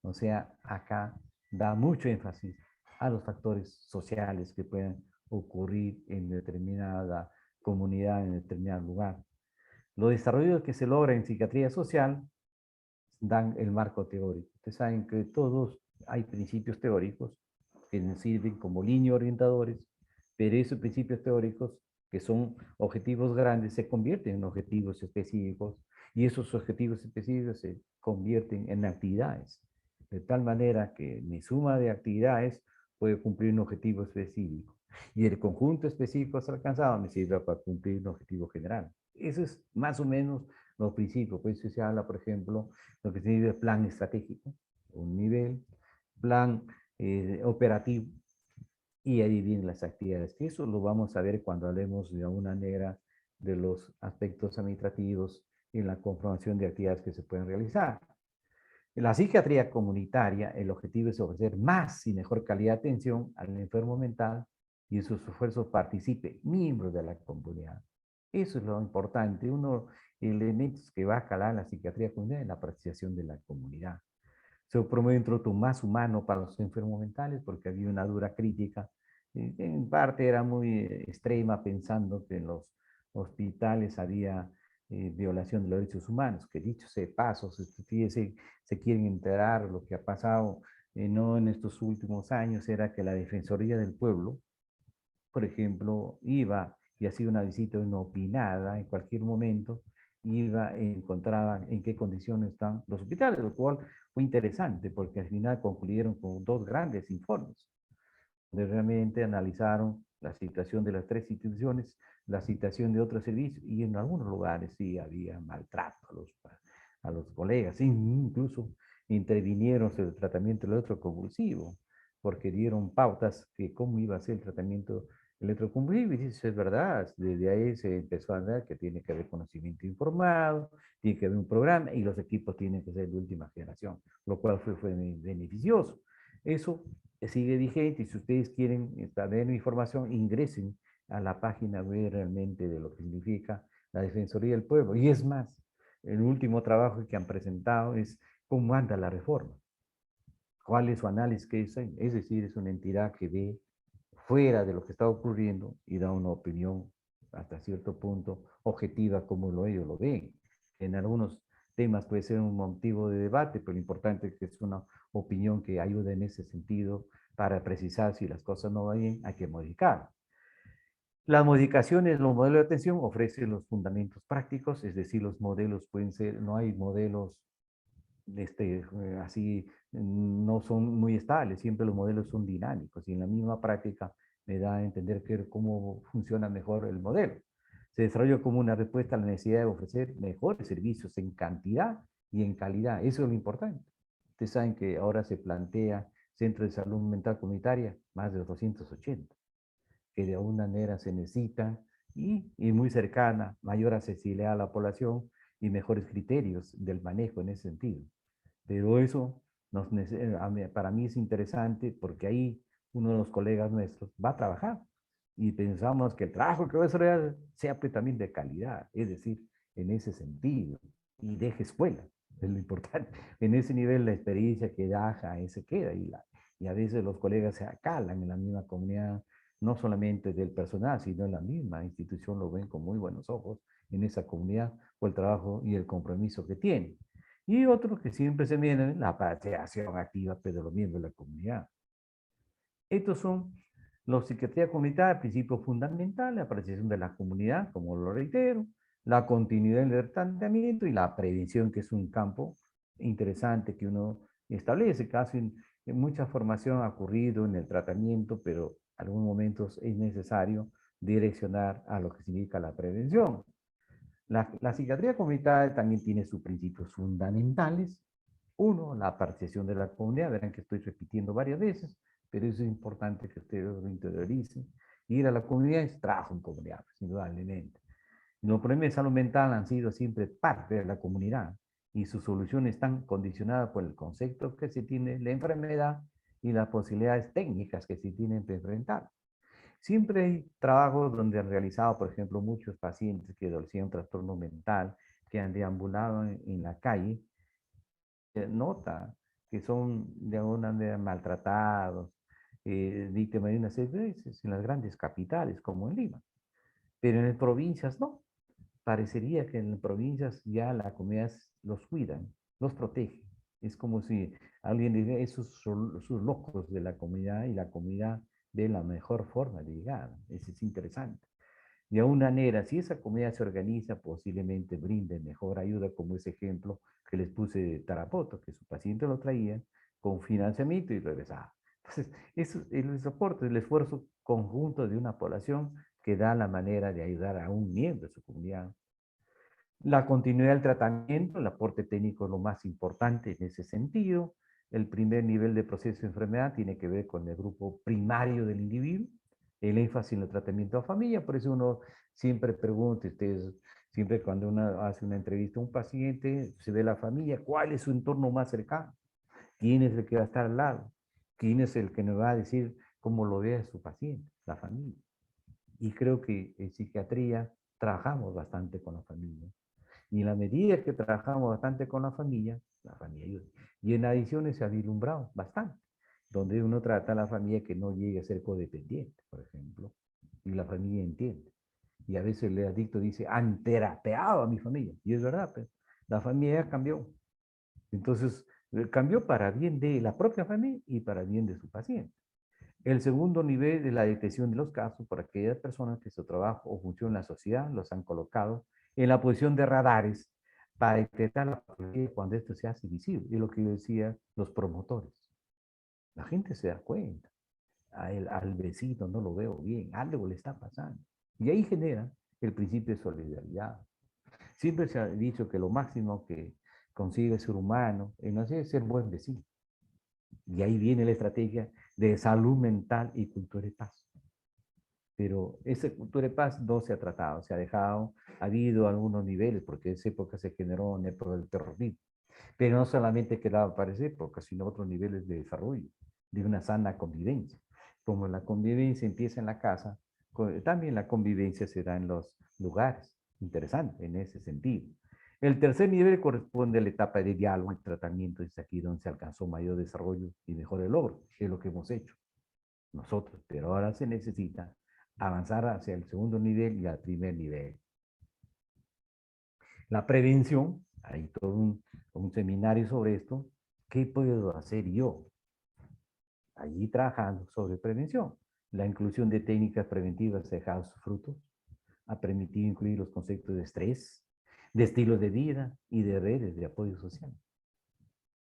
O sea, acá da mucho énfasis a los factores sociales que pueden ocurrir en determinada comunidad, en determinado lugar. Los desarrollos que se logran en psiquiatría social dan el marco teórico. Ustedes saben que todos hay principios teóricos que nos sirven como línea orientadores, pero esos principios teóricos, que son objetivos grandes, se convierten en objetivos específicos y esos objetivos específicos se convierten en actividades, de tal manera que mi suma de actividades puede cumplir un objetivo específico y el conjunto específico alcanzado me sirve para cumplir un objetivo general. Eso es más o menos los principios. Pues se habla, por ejemplo, lo que se dice plan estratégico, un nivel, plan operativo, y ahí vienen las actividades. Que eso lo vamos a ver cuando hablemos de alguna manera de los aspectos administrativos y la conformación de actividades que se pueden realizar. En la psiquiatría comunitaria, el objetivo es ofrecer más y mejor calidad de atención al enfermo mental y en sus esfuerzos participe miembros de la comunidad. Eso es lo importante, uno de los elementos que va a calar la psiquiatría comunitaria en la participación de la comunidad. Se promueve un trato más humano para los enfermos mentales porque había una dura crítica. En parte era muy extrema pensando que en los hospitales había violación de los derechos humanos, que dicho sea de paso, si se quieren enterar lo que ha pasado, no en estos últimos años, era que la Defensoría del Pueblo, por ejemplo, iba y hacía una visita inopinada en cualquier momento, iba y encontraba en qué condiciones están los hospitales, lo cual fue interesante porque al final concluyeron con dos grandes informes, donde realmente analizaron la situación de las tres instituciones, la situación de otros servicios y en algunos lugares sí había maltrato a los colegas, incluso intervinieron sobre el tratamiento electroconvulsivo, porque dieron pautas que cómo iba a ser el tratamiento electroconvulsivo, y eso es verdad, desde ahí se empezó a ver que tiene que haber conocimiento informado, tiene que haber un programa y los equipos tienen que ser de última generación, lo cual fue beneficioso. Eso sigue vigente y si ustedes quieren saber información, ingresen a la página web realmente de lo que significa la Defensoría del Pueblo. Y es más, el último trabajo que han presentado es cómo anda la reforma, cuál es su análisis, que es decir, es una entidad que ve fuera de lo que está ocurriendo y da una opinión hasta cierto punto objetiva como ellos lo ven. En algunos temas puede ser un motivo de debate, pero lo importante es que es una opinión que ayude en ese sentido para precisar si las cosas no van bien, hay que modificar. Las modificaciones, los modelos de atención ofrecen los fundamentos prácticos, es decir, los modelos pueden ser, no hay modelos así, no son muy estables, siempre los modelos son dinámicos y en la misma práctica me da a entender que cómo funciona mejor el modelo. Se desarrolla como una respuesta a la necesidad de ofrecer mejores servicios en cantidad y en calidad. Eso es lo importante. Ustedes saben que ahora se plantea centro de salud mental comunitaria, más de 280, que de alguna manera se necesita y muy cercana, mayor accesibilidad a la población y mejores criterios del manejo en ese sentido. Pero eso para mí es interesante porque ahí uno de los colegas nuestros va a trabajar y pensamos que el trabajo que va a desarrollar sea pues, también de calidad, es decir, en ese sentido, y deje escuela, es lo importante. En ese nivel la experiencia que da ahí se queda y a veces los colegas se acalan en la misma comunidad, no solamente del personal, sino en la misma institución lo ven con muy buenos ojos en esa comunidad por el trabajo y el compromiso que tiene. Y otros que siempre se vienen, la participación activa pues, de los miembros de la comunidad. Estos son los psiquiatría comunitaria, principio fundamental, la participación de la comunidad, como lo reitero, la continuidad en el tratamiento y la prevención, que es un campo interesante que uno establece. Casi en mucha formación ha ocurrido en el tratamiento, pero en algunos momentos es necesario direccionar a lo que significa la prevención. La psiquiatría comunitaria también tiene sus principios fundamentales. Uno, la participación de la comunidad. Verán que estoy repitiendo varias veces, pero eso es importante que ustedes lo interioricen. Ir a la comunidad es trabajo en comunidad, pues, indudablemente. Los problemas de salud mental han sido siempre parte de la comunidad y sus soluciones están condicionadas por el concepto que se tiene de la enfermedad y las posibilidades técnicas que se tienen para enfrentar. Siempre hay trabajos donde han realizado, por ejemplo, muchos pacientes que adolecían un trastorno mental, que han deambulado en la calle nota que son de alguna manera maltratados, víctimas de una serie de veces en las grandes capitales como en Lima, pero en las provincias no. Parecería que en las provincias ya la comunidad los cuidan, los protege. Es como si alguien diga, esos son sus locos de la comunidad y la comunidad ve la mejor forma de llegar. Eso es interesante. De alguna manera, si esa comunidad se organiza, posiblemente brinde mejor ayuda, como ese ejemplo que les puse de Tarapoto, que su paciente lo traía con financiamiento y regresaba. Entonces, eso es el soporte, el esfuerzo conjunto de una población que da la manera de ayudar a un miembro de su comunidad. La continuidad del tratamiento, el aporte técnico es lo más importante en ese sentido. El primer nivel de proceso de enfermedad tiene que ver con el grupo primario del individuo, el énfasis en el tratamiento a familia, por eso uno siempre pregunta, ustedes, siempre cuando uno hace una entrevista a un paciente, se ve la familia, ¿cuál es su entorno más cercano? ¿Quién es el que va a estar al lado? ¿Quién es el que nos va a decir cómo lo ve a su paciente? La familia. Y creo que en psiquiatría trabajamos bastante con la familia. Y en la medida que trabajamos bastante con la familia ayuda. Y en adiciones se ha vislumbrado bastante, donde uno trata a la familia que no llegue a ser codependiente, por ejemplo, y la familia entiende. Y a veces el adicto dice, han terapeado a mi familia. Y es verdad, pero la familia cambió. Entonces, cambió para bien de la propia familia y para bien de su paciente. El segundo nivel es la detección de los casos por aquellas personas que su trabajo o función en la sociedad los han colocado en la posición de radares para detectar la patología cuando esto se hace visible. Es lo que yo decía, los promotores. La gente se da cuenta. Al vecino no lo veo bien, algo le está pasando. Y ahí genera el principio de solidaridad. Siempre se ha dicho que lo máximo que consigue el ser humano es ser buen vecino. Y ahí viene la estrategia de salud mental y cultura de paz. Pero esa cultura de paz no se ha tratado, se ha dejado, ha habido algunos niveles, porque en esa época se generó en época del terrorismo. Pero no solamente quedaba para esa época, sino otros niveles de desarrollo, de una sana convivencia. Como la convivencia empieza en la casa, también la convivencia se da en los lugares. Interesante en ese sentido. El tercer nivel corresponde a la etapa de diálogo y tratamiento. Es aquí donde se alcanzó mayor desarrollo y mejor logro, que es lo que hemos hecho nosotros. Pero ahora se necesita avanzar hacia el segundo nivel y al primer nivel. La prevención, hay todo un seminario sobre esto. ¿Qué puedo hacer yo? Allí trabajando sobre prevención. La inclusión de técnicas preventivas ha dejado sus frutos, ha permitido incluir los conceptos de estrés, de estilos de vida y de redes de apoyo social.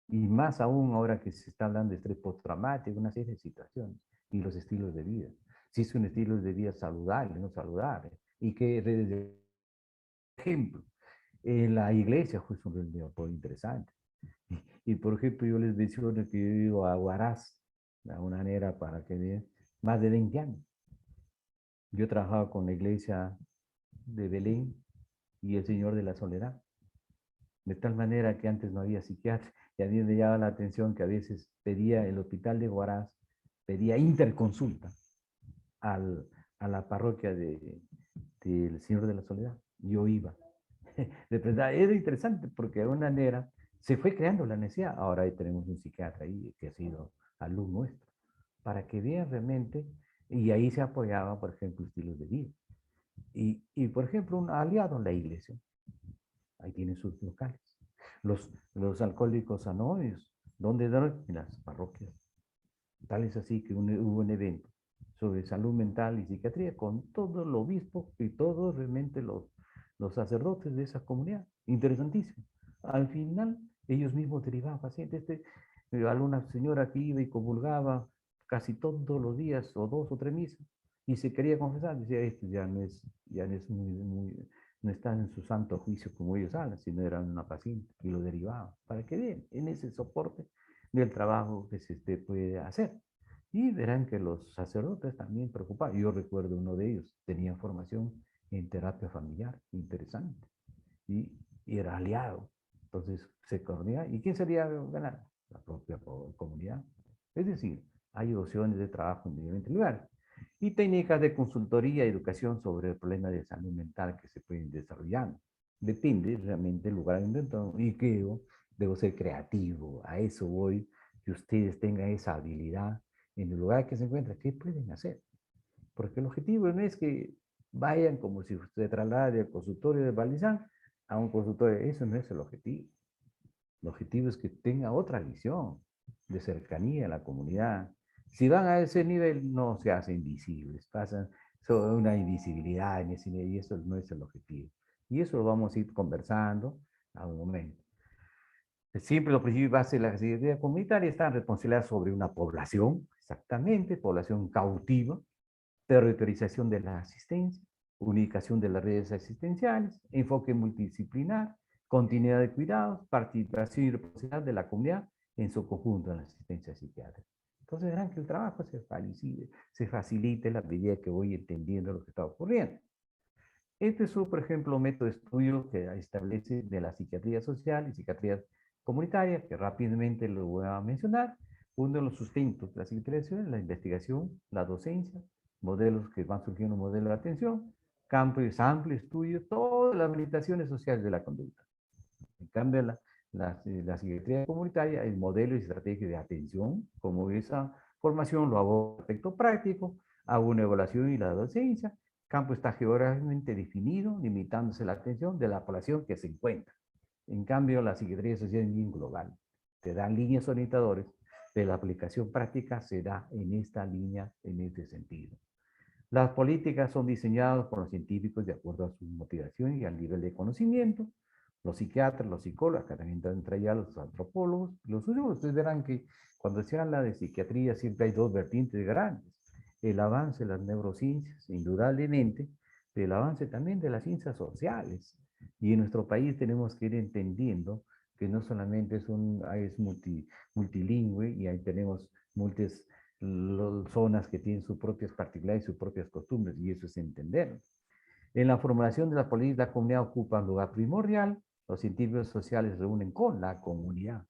Y más aún ahora que se está hablando de estrés postraumático, una serie de situaciones, y los estilos de vida. Si es un estilo de vida saludable, no saludable, y qué redes de ejemplo. En la iglesia fue un red de apoyo interesante. Y por ejemplo, yo les menciono que yo he ido a Huaraz, de una manera para que vean, más de 20 años. Yo he trabajado con la iglesia de Belén y el Señor de la Soledad. De tal manera que antes no había psiquiatra. Y a mí me llamaba la atención que a veces pedía el hospital de Huaraz, pedía interconsulta al, a la parroquia del Señor de la Soledad. Yo iba. De verdad, era interesante porque de una manera se fue creando la necesidad. Ahora ahí tenemos un psiquiatra ahí que ha sido alumno nuestro, para que vean realmente, y ahí se apoyaba, por ejemplo, estilos de vida. Y por ejemplo, un aliado en la iglesia, ahí tienen sus locales. Los alcohólicos anónimos, ¿dónde dan? En las parroquias. Tal es así que hubo un evento sobre salud mental y psiquiatría con todo el obispo y todos realmente los sacerdotes de esa comunidad. Interesantísimo. Al final, ellos mismos derivaban pacientes. Alguna señora que iba y comulgaba casi todos los días, o 2 o 3 misas, y se quería confesar, decía, esto ya no es no están en su santo juicio como ellos hablan, sino eran una paciente, y lo derivaban, para que vean en ese soporte del trabajo que se puede hacer. Y verán que los sacerdotes también preocupados. Yo recuerdo uno de ellos, tenía formación en terapia familiar, interesante, y, y era aliado. Entonces se corría. ¿Y quién sería ganar? La propia comunidad. Es decir, hay opciones de trabajo en diferentes lugares. Y técnicas de consultoría y educación sobre el problema de salud mental que se pueden desarrollar. Depende realmente del lugar donde y creo debo ser creativo, a eso voy, que ustedes tengan esa habilidad en el lugar que se encuentran, ¿qué pueden hacer? Porque el objetivo no es que vayan como si usted traslade del consultorio de Balizán a un consultorio, eso no es el objetivo. El objetivo es que tenga otra visión de cercanía a la comunidad. Si van a ese nivel, no se hacen visibles, pasan sobre una invisibilidad en ese nivel y eso no es el objetivo. Y eso lo vamos a ir conversando a un momento. Siempre los principios base de la seguridad comunitaria están responsabilidad sobre una población, exactamente, población cautiva, territorialización de la asistencia, unificación de las redes asistenciales, enfoque multidisciplinar, continuidad de cuidados, participación y responsabilidad de la comunidad en su conjunto en la asistencia psiquiátrica. Entonces verán que el trabajo se facilita en la medida que voy entendiendo lo que está ocurriendo. Este es, por ejemplo, un método de estudio que establece de la psiquiatría social y psiquiatría comunitaria, que rápidamente lo voy a mencionar. Uno de los sustentos de la psiquiatría social es la investigación, la docencia, modelos que van surgiendo, modelos de atención, campo de amplio estudio, todas las habilitaciones sociales de la conducta. En cambio, la psiquiatría comunitaria, el modelo y estrategia de atención, como esa formación lo hago aspecto práctico, hago una evaluación y la docencia, campo está geográficamente definido, limitándose la atención de la población que se encuentra. En cambio, la psiquiatría social es bien global, te da líneas orientadoras, pero la aplicación práctica se da en esta línea, en este sentido. Las políticas son diseñadas por los científicos de acuerdo a su motivación y al nivel de conocimiento. Los psiquiatras, los psicólogos, acá también entre allá los antropólogos, los sociólogos. Ustedes verán que cuando se habla de psiquiatría siempre hay dos vertientes grandes. El avance de las neurociencias, indudablemente, pero el avance también de las ciencias sociales. Y en nuestro país tenemos que ir entendiendo que no solamente es multilingüe y ahí tenemos múltiples zonas que tienen sus propias particularidades y sus propias costumbres, y eso es entender. En la formulación de la política, la comunidad ocupa un lugar primordial, los científicos sociales se reúnen con la comunidad.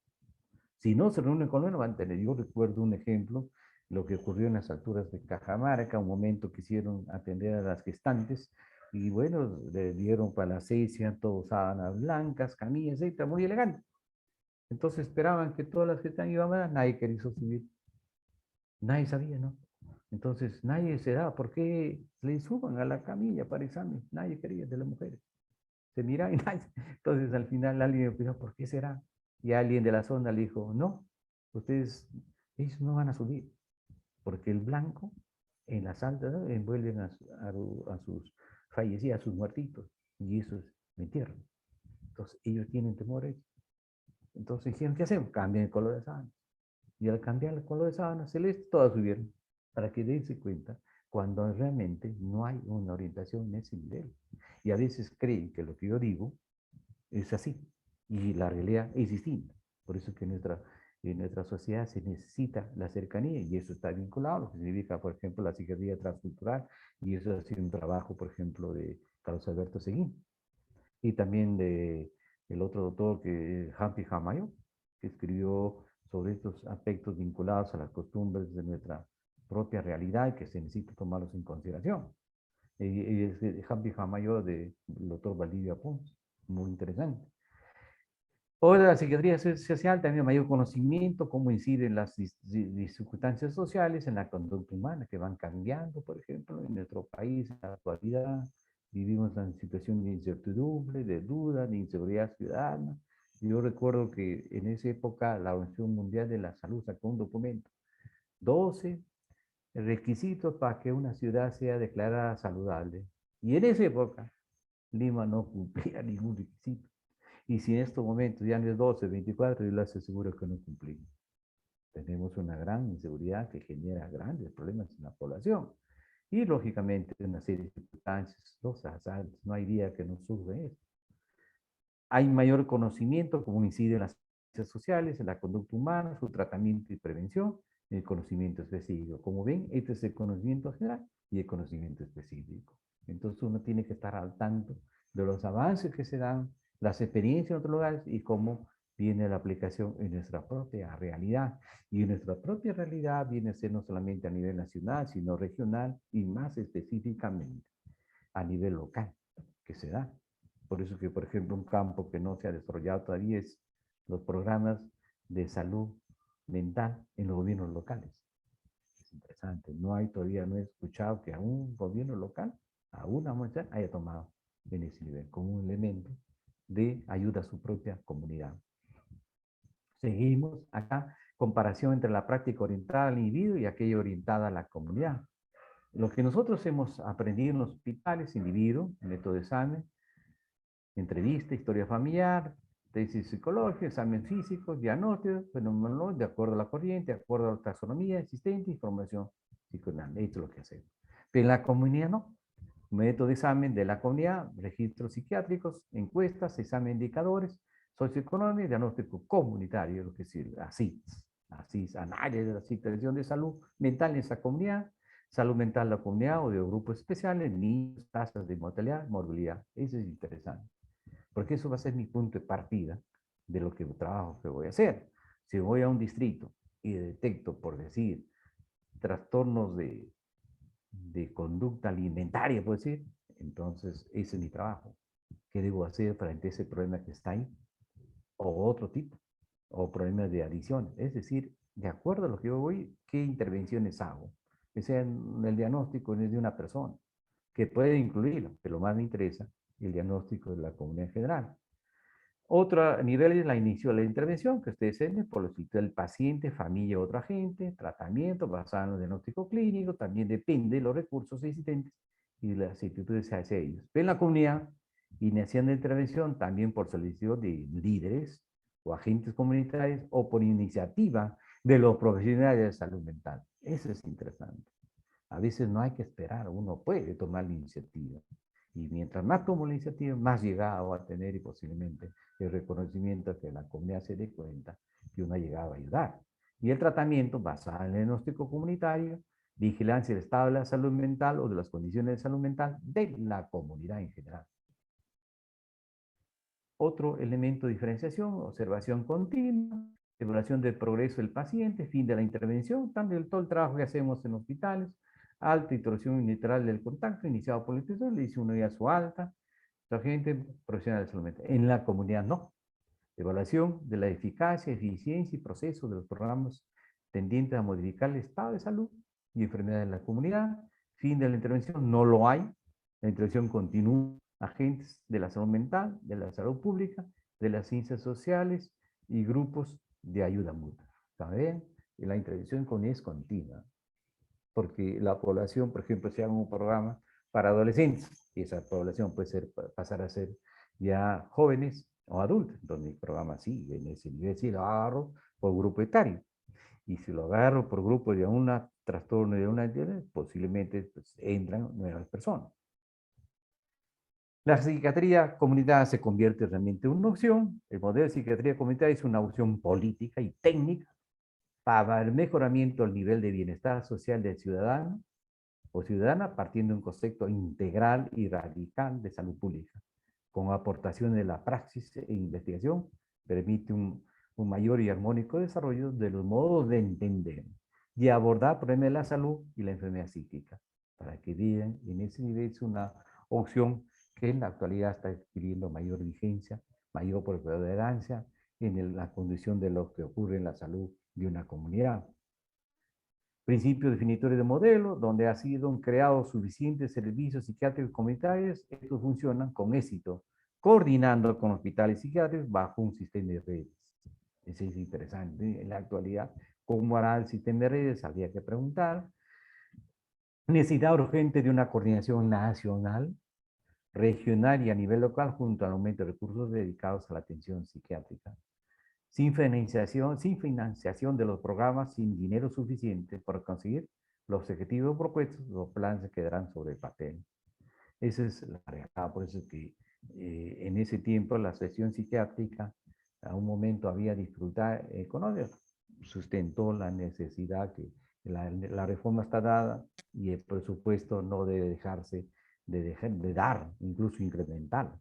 Si no se reúnen con él, no van a tener. Yo recuerdo un ejemplo, lo que ocurrió en las alturas de Cajamarca, un momento quisieron atender a las gestantes, y bueno, le dieron para la cesia, todos sábanas blancas, camillas, etcétera, muy elegante. Entonces esperaban que todas las gestantes iban a dar, nadie quería subir. Nadie sabía, ¿no? Entonces, nadie se da, ¿por qué le suban a la camilla para examen? Nadie quería de las mujeres. Se mira y nadie. Entonces, al final alguien opinó, ¿por qué será? Y alguien de la zona le dijo, no, ustedes, ellos no van a subir, porque el blanco en las altas, ¿no?, envuelven a sus fallecidos, a sus muertitos, y eso es mentira. Entonces, ellos tienen temores. Entonces, dijeron, ¿qué hacemos? Cambian el color de sábana. Y al cambiar el color de sábana celeste, todas subieron, para que dense cuenta cuando realmente no hay una orientación en ese nivel. Y a veces creen que lo que yo digo es así, y la realidad es distinta. Por eso que en nuestra sociedad se necesita la cercanía, y eso está vinculado a lo que significa, por ejemplo, la psiquiatría transcultural, y eso ha sido un trabajo, por ejemplo, de Carlos Alberto Seguín, y también de el otro doctor, que Hampi Hamayo, que escribió sobre estos aspectos vinculados a las costumbres de nuestra propia realidad y que se necesita tomarlos en consideración. Y es Hampi Hamayo del doctor Valdivia Pons, muy interesante. Hoy la psiquiatría social también mayor conocimiento, cómo inciden las circunstancias sociales en la conducta humana que van cambiando, por ejemplo, en nuestro país en la actualidad. Vivimos en situación de incertidumbre, de duda, de inseguridad ciudadana. Yo recuerdo que en esa época la Organización Mundial de la Salud sacó un documento, 12 requisitos para que una ciudad sea declarada saludable. Y en esa época Lima no cumplía ningún requisito. Y si en estos momentos ya no es 12, 24, yo les aseguro que no cumplimos. Tenemos una gran inseguridad que genera grandes problemas en la población. Y lógicamente una serie de circunstancias, los asaltos, no hay día que no surge esto. Hay mayor conocimiento, como inciden las ciencias sociales, en la conducta humana, su tratamiento y prevención, el conocimiento específico. Como ven, este es el conocimiento general y el conocimiento específico. Entonces uno tiene que estar al tanto de los avances que se dan, las experiencias en otros lugares y cómo viene la aplicación en nuestra propia realidad. Y en nuestra propia realidad viene a ser no solamente a nivel nacional, sino regional y más específicamente a nivel local que se da. Por eso que, por ejemplo, un campo que no se ha desarrollado todavía es los programas de salud mental en los gobiernos locales. Es interesante, todavía no he escuchado que a un gobierno local, a una mujer, haya tomado en ese nivel como un elemento de ayuda a su propia comunidad. Seguimos acá, comparación entre la práctica orientada al individuo y aquella orientada a la comunidad. Lo que nosotros hemos aprendido en los hospitales, individuo, método de examen, entrevista, historia familiar, tesis psicológica, examen físico, diagnóstico, fenomenológico, de acuerdo a la corriente, de acuerdo a la taxonomía existente, información psicoanalítica. Esto es lo que hacemos. Pero en la comunidad no. Método de examen de la comunidad, registros psiquiátricos, encuestas, examen de indicadores, socioeconómico, diagnóstico comunitario, lo que sirve, así, análisis de la situación de salud mental en esa comunidad, salud mental de la comunidad o de grupos especiales, niños, tasas de mortalidad, morbilidad. Eso es interesante, porque eso va a ser mi punto de partida de lo que trabajo que voy a hacer. Si voy a un distrito y detecto, por decir, trastornos de conducta alimentaria, puedo decir, entonces ese es mi trabajo. ¿Qué debo hacer frente a ese problema que está ahí? O otro tipo, o problemas de adicción. Es decir, de acuerdo a lo que yo voy, ¿qué intervenciones hago? Que sean el diagnóstico de una persona, que puede incluirlo, pero más me interesa el diagnóstico de la comunidad en general. Otro nivel es la inicio de la intervención, que ustedes saben, por lo que el paciente, familia, otro agente, tratamiento basado en el diagnóstico clínico, también depende de los recursos existentes y de las actitudes hacia ellos. Pero en la comunidad, iniciando la intervención también por solicitud de líderes o agentes comunitarios o por iniciativa de los profesionales de salud mental. Eso es interesante. A veces no hay que esperar, uno puede tomar la iniciativa. Y mientras más tomo la iniciativa, más llegado a tener y posiblemente el reconocimiento que la comunidad se dé cuenta que uno ha llegado a ayudar. Y el tratamiento basado en el diagnóstico comunitario, vigilancia del estado de la salud mental o de las condiciones de salud mental de la comunidad en general. Otro elemento de diferenciación, observación continua, evaluación del progreso del paciente, fin de la intervención, también todo el trabajo que hacemos en hospitales, alta introducción unilateral del contacto, iniciado por el instituto, le dice uno ya su alta, la gente profesional de salud mental. En la comunidad no. Evaluación de la eficacia, eficiencia y proceso de los programas tendientes a modificar el estado de salud y enfermedad en la comunidad. Fin de la intervención, no lo hay. La intervención continúa. Agentes de la salud mental, de la salud pública, de las ciencias sociales y grupos de ayuda mutua. ¿Saben? La intervención con es continua. Porque la población, por ejemplo, se haga un programa para adolescentes y esa población puede ser, pasar a ser ya jóvenes o adultos, donde el programa sigue en ese nivel, si lo agarro por grupo etario. Y si lo agarro por grupo de un trastorno de una entidad, posiblemente pues, entran nuevas personas. La psiquiatría comunitaria se convierte realmente en una opción. El modelo de psiquiatría comunitaria es una opción política y técnica para el mejoramiento del nivel de bienestar social del ciudadano o ciudadana, partiendo de un concepto integral y radical de salud pública. Con aportaciones de la praxis e investigación, permite un mayor y armónico desarrollo de los modos de entender y abordar problemas de la salud y la enfermedad psíquica, para que vean en ese nivel es una opción que en la actualidad está adquiriendo mayor vigencia, mayor preponderancia en la condición de lo que ocurre en la salud de una comunidad. Principios definitorios de modelo, donde ha sido creados suficientes servicios psiquiátricos comunitarios, estos funcionan con éxito, coordinando con hospitales psiquiátricos bajo un sistema de redes. Eso es interesante. En la actualidad, ¿cómo hará el sistema de redes? Habría que preguntar. Necesidad urgente de una coordinación nacional, regional y a nivel local junto al aumento de recursos dedicados a la atención psiquiátrica. Sin financiación de los programas, sin dinero suficiente para conseguir los objetivos propuestos, los planes quedarán sobre el papel. Esa es la realidad, por eso es que en ese tiempo la sesión psiquiátrica a un momento había dificultad económica, sustentó la necesidad que la reforma está dada y el presupuesto no debe dejarse de dar, incluso incrementar.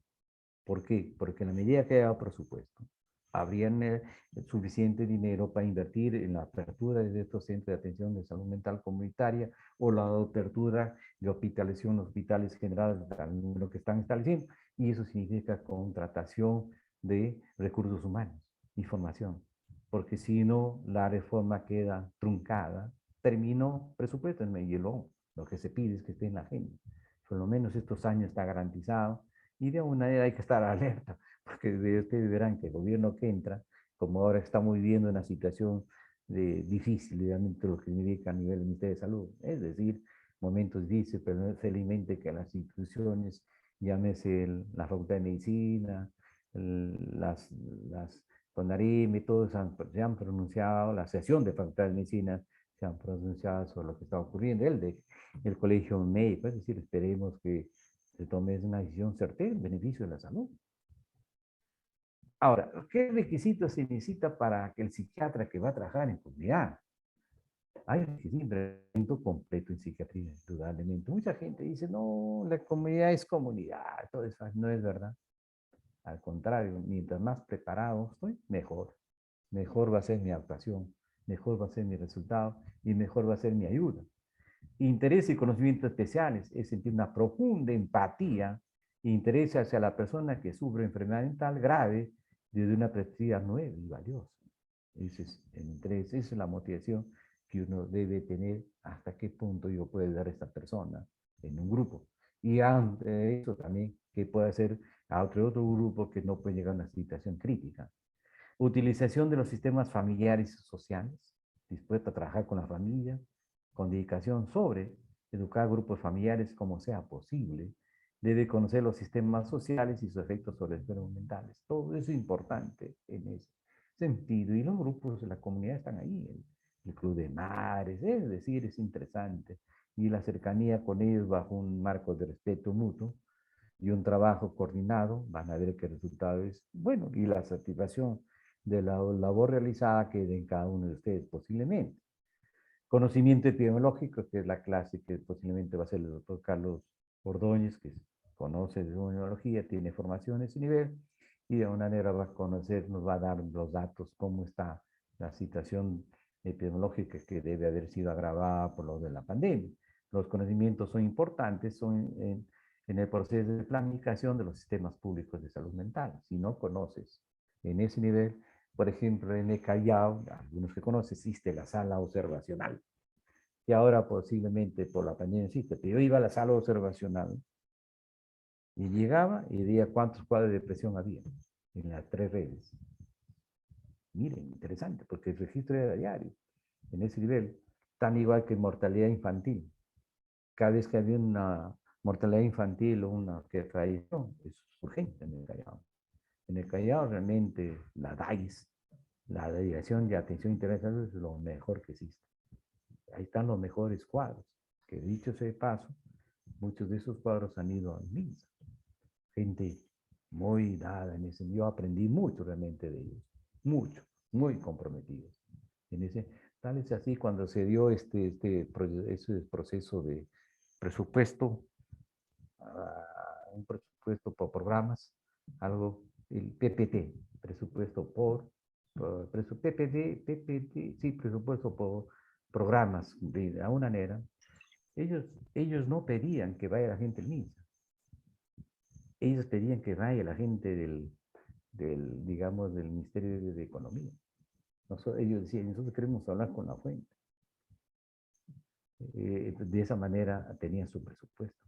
¿Por qué? Porque en la medida que haya presupuesto, habrían suficiente dinero para invertir en la apertura de estos centros de atención de salud mental comunitaria o la apertura de hospitalización, hospitales generales, lo que están estableciendo. Y eso significa contratación de recursos humanos. información, porque si no, la reforma queda truncada. Terminó presupuesto en medio, lo que se pide es que esté en la agenda. Por lo menos estos años está garantizado y de alguna manera hay que estar alerta, porque ustedes verán que el gobierno que entra, como ahora estamos viviendo una situación difícil, digamos, lo que significa a nivel del Ministerio de Salud, es decir, momentos difíciles, pero no felizmente que las instituciones, llámese la Facultad de Medicina, las CONARIM y todos se han pronunciado, la Asociación de Facultades de Medicina se han pronunciado sobre lo que está ocurriendo, el Colegio Médico, es decir, esperemos que se tome una decisión certera en beneficio de la salud. Ahora, ¿qué requisitos se necesita para que el psiquiatra que va a trabajar en comunidad? Hay un entrenamiento completo en psiquiatría, indudablemente. Mucha gente dice, no, la comunidad es comunidad, todo eso no es verdad. Al contrario, mientras más preparado estoy, mejor. Mejor va a ser mi actuación, mejor va a ser mi resultado y mejor va a ser mi ayuda. Interés y conocimientos especiales es sentir una profunda empatía e interés hacia la persona que sufre enfermedad mental grave desde una perspectiva nueva y valiosa. Ese es el interés, esa es la motivación que uno debe tener hasta qué punto yo puedo ayudar a esta persona en un grupo. Y ante eso también, que puede hacer a otro grupo que no puede llegar a una situación crítica. Utilización de los sistemas familiares y sociales, dispuesto a trabajar con la familia, con dedicación sobre educar grupos familiares como sea posible, debe conocer los sistemas sociales y sus efectos sobre los enfermos mentales. Todo eso es importante en ese sentido. Y los grupos de la comunidad están ahí, el Club de Madres, es decir, es interesante. Y la cercanía con ellos bajo un marco de respeto mutuo y un trabajo coordinado, van a ver que el resultado es bueno y la satisfacción de la labor realizada quede en cada uno de ustedes posiblemente. Conocimiento epidemiológico, que es la clase que posiblemente va a ser el doctor Carlos Ordóñez, que conoce de epidemiología, tiene formación en ese nivel, y de una manera va a conocer, nos va a dar los datos, cómo está la situación epidemiológica que debe haber sido agravada por lo de la pandemia. Los conocimientos son importantes, son en el proceso de planificación de los sistemas públicos de salud mental. Si no conoces en ese nivel, por ejemplo, en el Callao, algunos que conocen, existe la sala observacional, que ahora posiblemente por la pandemia existe, pero yo iba a la sala observacional y llegaba y veía cuántos cuadros de depresión había en las 3 redes. Miren, interesante, porque el registro era diario, en ese nivel, tan igual que mortalidad infantil. Cada vez que había una mortalidad infantil o una que falleció, es urgente en el Callao. En el Callao realmente la DAIS, la Dirección de Atención Integral de Salud, es lo mejor que existe. Ahí están los mejores cuadros, que dicho sea de paso, muchos de esos cuadros han ido al MINSA. Gente muy dada en ese. Yo aprendí mucho realmente de ellos, mucho, muy comprometidos. En ese, tal es así cuando se dio ese proceso de presupuesto, un presupuesto por programas, algo, el PPT, presupuesto PPT, sí, presupuesto por programas, de alguna manera. Ellos no pedían que vaya la gente del MINSA. Ellos pedían que vaya la gente digamos, del Ministerio de Economía. Ellos decían, nosotros queremos hablar con la fuente. De esa manera tenían su presupuesto.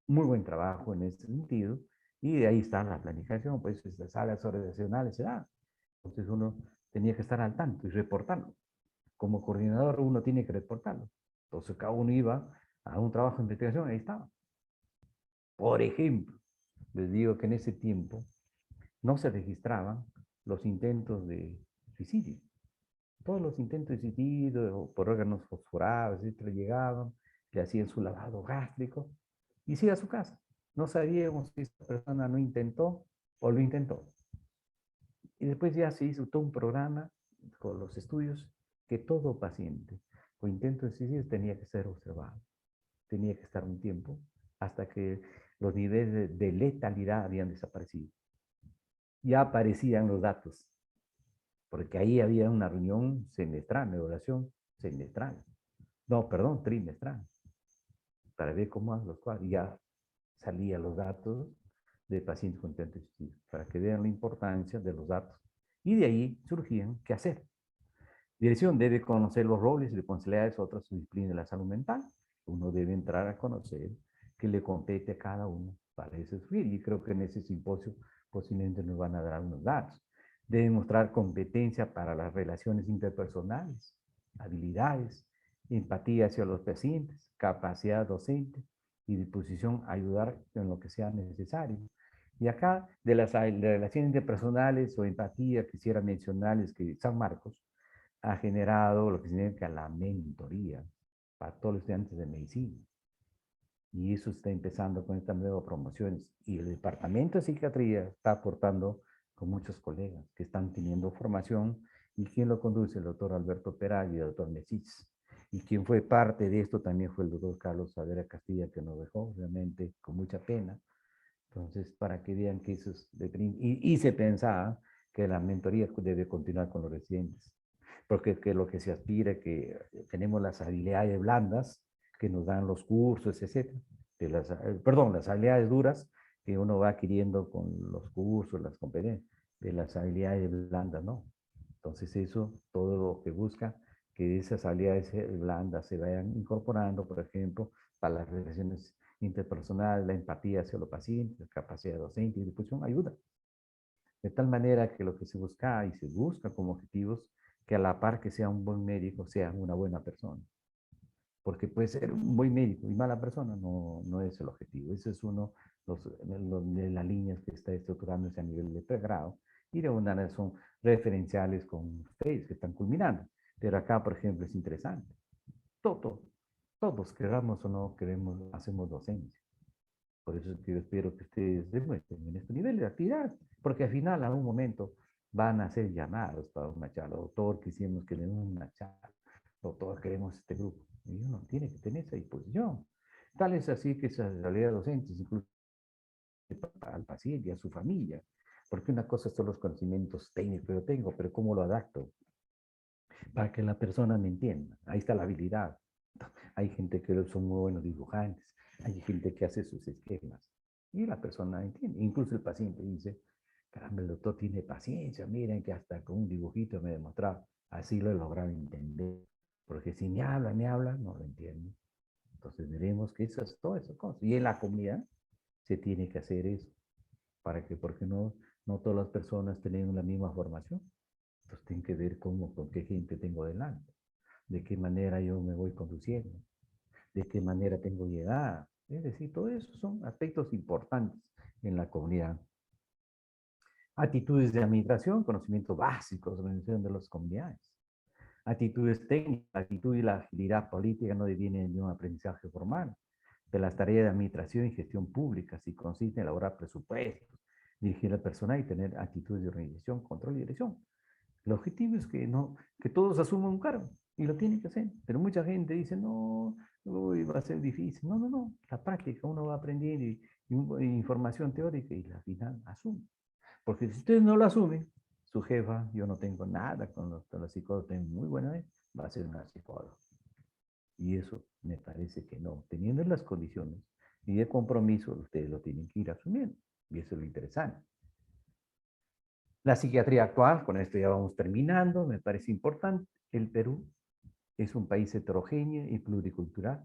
Muy buen trabajo en ese sentido. Y de ahí está la planificación, pues las salas organizacionales se dan. Entonces uno tenía que estar al tanto y reportarlo. Como coordinador uno tiene que reportarlo. Entonces cada uno iba a un trabajo de investigación, ahí estaba. Por ejemplo, les digo que en ese tiempo no se registraban los intentos de suicidio. Todos los intentos de suicidio por órganos fosforados, etcétera, llegaban, le hacían su lavado gástrico y se iba a su casa. No sabíamos si esta persona no intentó o lo intentó. Y después ya se hizo todo un programa con los estudios que todo paciente con intento de suicidio tenía que ser observado. Tenía que estar un tiempo hasta que los niveles de letalidad habían desaparecido. Ya aparecían los datos, porque ahí había una reunión semestral, evaluación semestral. No, perdón, trimestral, para ver cómo los cuadros. Ya salían los datos de pacientes con intento de suicidio, para que vean la importancia de los datos Y de ahí surgían qué hacer. Dirección debe conocer los roles y responsabilidades de otras disciplinas de la salud mental. Uno debe entrar a conocer qué le compete a cada uno para ese surgir. Y creo que en ese simposio posiblemente nos van a dar unos datos. Debe mostrar competencia para las relaciones interpersonales, habilidades, empatía hacia los pacientes, capacidad docente y disposición a ayudar en lo que sea necesario. Y acá, de las relaciones interpersonales o empatía, quisiera mencionarles que San Marcos ha generado lo que significa la mentoría para todos los estudiantes de medicina. Y eso está empezando con estas nuevas promociones. Y el departamento de psiquiatría está aportando con muchos colegas que están teniendo formación. ¿Y quién lo conduce? El doctor Alberto Peral y el doctor Mesich. Y quien fue parte de esto también fue el doctor Carlos Savera Castilla, que nos dejó realmente con mucha pena. Entonces, para que vean que eso es y se pensaba que la mentoría debe continuar con los residentes, porque que lo que se aspira es que tenemos las habilidades blandas que nos dan los cursos, etcétera, perdón, las habilidades duras que uno va adquiriendo con los cursos, las competencias, de las habilidades blandas, ¿no? Entonces eso, todo lo que busca que esas habilidades blandas se vayan incorporando, por ejemplo, para las relaciones interpersonal, la empatía hacia los pacientes, la capacidad docente y difusión ayuda. De tal manera que lo que se busca y se busca como objetivos, que a la par que sea un buen médico, sea una buena persona. Porque puede ser un buen médico y mala persona, no es el objetivo. Ese es uno de las líneas que está estructurándose a nivel de pregrado y de una vez son referenciales con ustedes que están culminando. Pero acá, por ejemplo, es interesante. Todos, queramos o no queremos, hacemos docencia. Por eso es que yo espero que ustedes demuestren en este nivel de actividad, porque al final, a un momento, van a ser llamados para una charla. Doctor, quisimos que den una charla. Doctor, queremos este grupo. Y uno tiene que tener esa disposición. Tal es así que esas realidades docentes, incluso al paciente y a su familia, porque una cosa son los conocimientos técnicos que yo tengo, pero cómo lo adapto para que la persona me entienda. Ahí está la habilidad. Hay gente que son muy buenos dibujantes, hay gente que hace sus esquemas y la persona entiende. Incluso el paciente dice, caramba, el doctor tiene paciencia, miren que hasta con un dibujito me demostraba. Así lo he logrado entender. Porque si me habla, no lo entiendo. Entonces veremos que eso es todas esas cosas. Y en la comunidad se tiene que hacer eso. Para que, porque no todas las personas tienen la misma formación. Entonces tienen que ver con qué gente tengo delante, de qué manera yo me voy conduciendo, de qué manera tengo llegada. Es decir, todo eso son aspectos importantes en la comunidad. Actitudes de administración, conocimientos básicos de la organización de las comunidades. Actitudes técnicas, la actitud y la agilidad política no devienen de un aprendizaje formal. De las tareas de administración y gestión pública, si consiste en elaborar presupuestos, dirigir al personal y tener actitudes de organización, control y dirección. El objetivo es que todos asuman un cargo y lo tienen que hacer. Pero mucha gente dice, no, uy, va a ser difícil. No. La práctica, uno va aprendiendo y información teórica y al final asume. Porque si ustedes no lo asumen, su jefa, yo no tengo nada con los psicólogos, tengo muy buena vez, va a ser una psicóloga. Y eso me parece que no. Teniendo las condiciones y de compromiso, ustedes lo tienen que ir asumiendo. Y eso es lo interesante. La psiquiatría actual, con esto ya vamos terminando, me parece importante. El Perú es un país heterogéneo y pluricultural,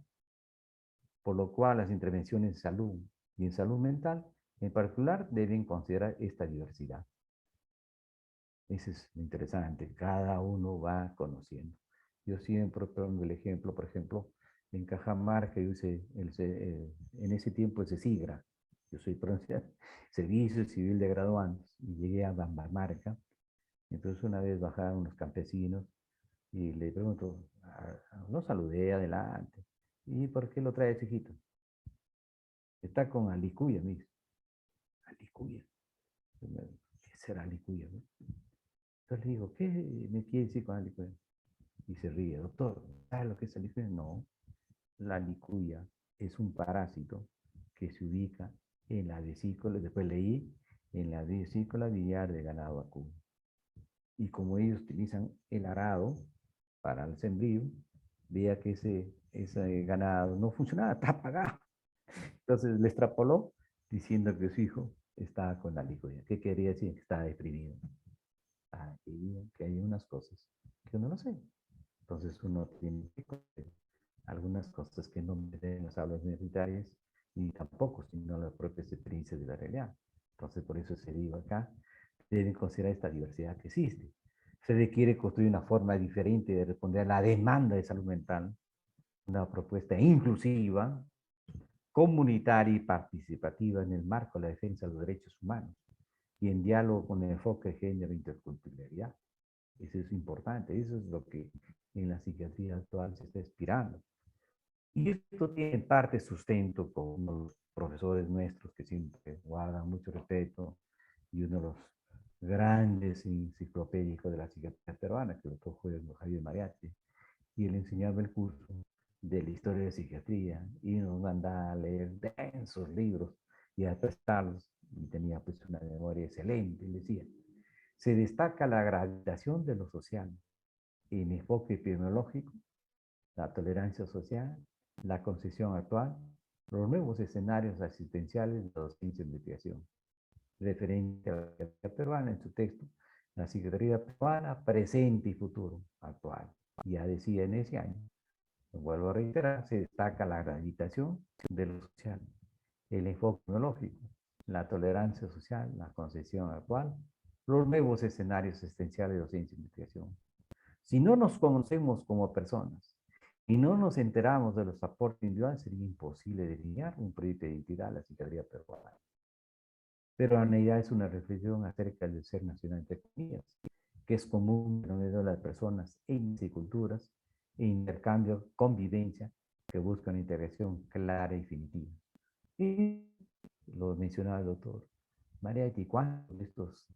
por lo cual las intervenciones en salud y en salud mental en particular deben considerar esta diversidad. Eso es lo interesante, cada uno va conociendo. Yo siempre pongo el ejemplo, por ejemplo, en Cajamarca, yo hice en ese tiempo ese SIGRA, yo soy Servicio Civil de Graduandos, y llegué a Bambamarca. Entonces una vez bajaron unos campesinos y le pregunto, lo saludé adelante, ¿y por qué lo trae chiquito? Está con alicuya, me dice. Alicuya. ¿Qué será alicuya? ¿No? Entonces le digo, ¿qué me quiere decir con alicuya? Y se ríe, doctor, ¿sabe lo que es alicuya? No, la alicuya es un parásito que se ubica en la vesícula, después leí, en la vesícula biliar de ganado vacuno. Y como ellos utilizan el arado para el sembrío, veía que ese ganado no funcionaba, está apagado. Entonces le extrapoló diciendo que su hijo estaba con la licoya. ¿Qué quería decir? Que estaba deprimido. que hay unas cosas que uno no sé. Entonces uno tiene que conocer algunas cosas que no ven las aulas universitarias ni tampoco, sino las propias experiencias de la realidad. Entonces por eso se digo acá, deben considerar esta diversidad que existe. Se requiere construir una forma diferente de responder a la demanda de salud mental, una propuesta inclusiva, comunitaria y participativa en el marco de la defensa de los derechos humanos y en diálogo con el enfoque de género e interculturalidad. Eso es importante, eso es lo que en la psiquiatría actual se está inspirando. Y esto tiene en parte sustento con los profesores nuestros que siempre guardan mucho respeto y uno de los grandes enciclopédicos de la psiquiatría peruana, que el doctor Javier Mariachi, y él enseñaba el curso de la historia de psiquiatría y nos mandaba a leer densos libros y a prestarlos, y tenía pues una memoria excelente, y decía, se destaca la gravitación de lo social en enfoque epidemiológico, la tolerancia social, la concesión actual, los nuevos escenarios asistenciales de la docencia de investigación. Referente a la psiquiatría peruana en su texto, la psiquiatría peruana presente y futuro actual. Ya decía en ese año, lo vuelvo a reiterar, se destaca la gravitación de lo social, el enfoque tecnológico, la tolerancia social, la concesión actual, los nuevos escenarios existenciales de docencia e investigación. Si no nos conocemos como personas y no nos enteramos de los aportes individuales, sería imposible delinear un proyecto de identidad a la psiquiatría peruana. Pero la idea es una reflexión acerca del ser nacional, entre comillas, que es común en las personas, etnias y culturas, e intercambio, convivencia, que busca una integración clara y definitiva. Y lo mencionaba el doctor María y cuántos de estos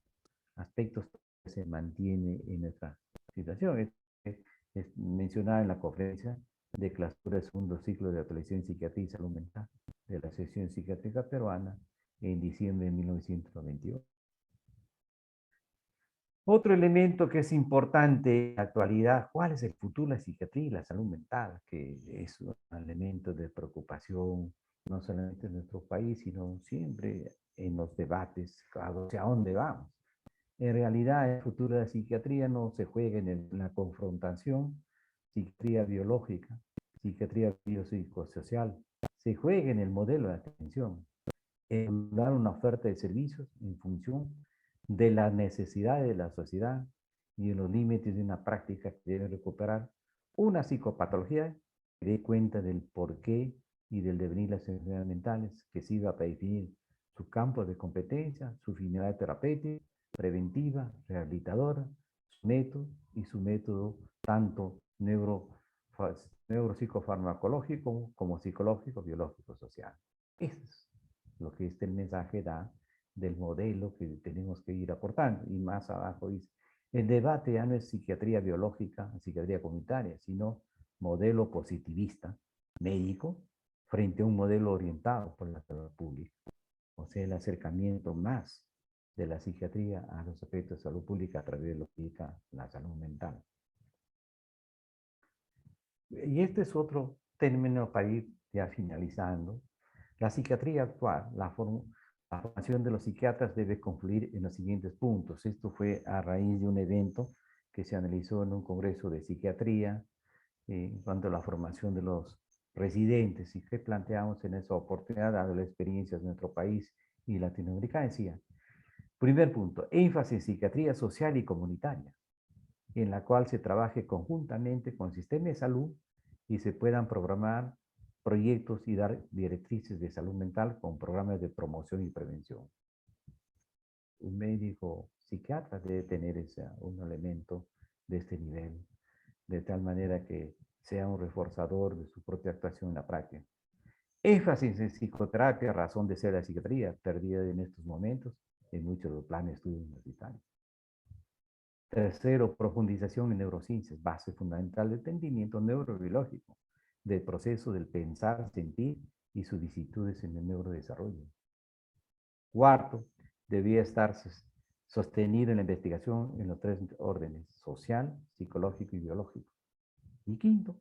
aspectos se mantiene en nuestra situación. Es mencionada en la conferencia de clausura del segundo ciclo de actualización en psiquiatría y salud mental de la Asociación Psiquiátrica Peruana en diciembre de 1998. Otro elemento que es importante en la actualidad, ¿cuál es el futuro de la psiquiatría y la salud mental? Que es un elemento de preocupación, no solamente en nuestro país, sino siempre en los debates, hacia dónde vamos. En realidad, el futuro de la psiquiatría no se juega en la confrontación, psiquiatría biológica, psiquiatría biopsicosocial, se juega en el modelo de atención, en dar una oferta de servicios en función de las necesidades de la sociedad y de los límites de una práctica que debe recuperar una psicopatología que dé cuenta del porqué y del devenir de las enfermedades mentales, que sirva para definir su campo de competencia, su finalidad terapéutica, preventiva, rehabilitadora, su método y su método tanto neuropsicofarmacológico como psicológico, biológico, social. Eso es lo que este mensaje da del modelo que tenemos que ir aportando. Y más abajo dice, el debate ya no es psiquiatría biológica, psiquiatría comunitaria, sino modelo positivista, médico, frente a un modelo orientado por la salud pública. O sea, el acercamiento más de la psiquiatría a los aspectos de salud pública a través de lo que indica la salud mental. Y este es otro término para ir ya finalizando. La psiquiatría actual, la formación de los psiquiatras debe confluir en los siguientes puntos. Esto fue a raíz de un evento que se analizó en un congreso de psiquiatría en cuanto a la formación de los residentes y que planteamos en esa oportunidad, dado las experiencias de nuestro país y Latinoamérica. Decía, primer punto, énfasis en psiquiatría social y comunitaria, en la cual se trabaje conjuntamente con el sistema de salud y se puedan programar proyectos y dar directrices de salud mental con programas de promoción y prevención. Un médico psiquiatra debe tener un elemento de este nivel, de tal manera que sea un reforzador de su propia actuación en la práctica. Énfasis en psicoterapia, razón de ser la psiquiatría, perdida en estos momentos en muchos de los planes de estudio universitarios. Tercero, profundización en neurociencias, base fundamental del entendimiento neurobiológico, del proceso del pensar, sentir y sus vicisitudes en el neurodesarrollo. Cuarto, debía estar sostenido en la investigación en los tres órdenes, social, psicológico y biológico. Y quinto,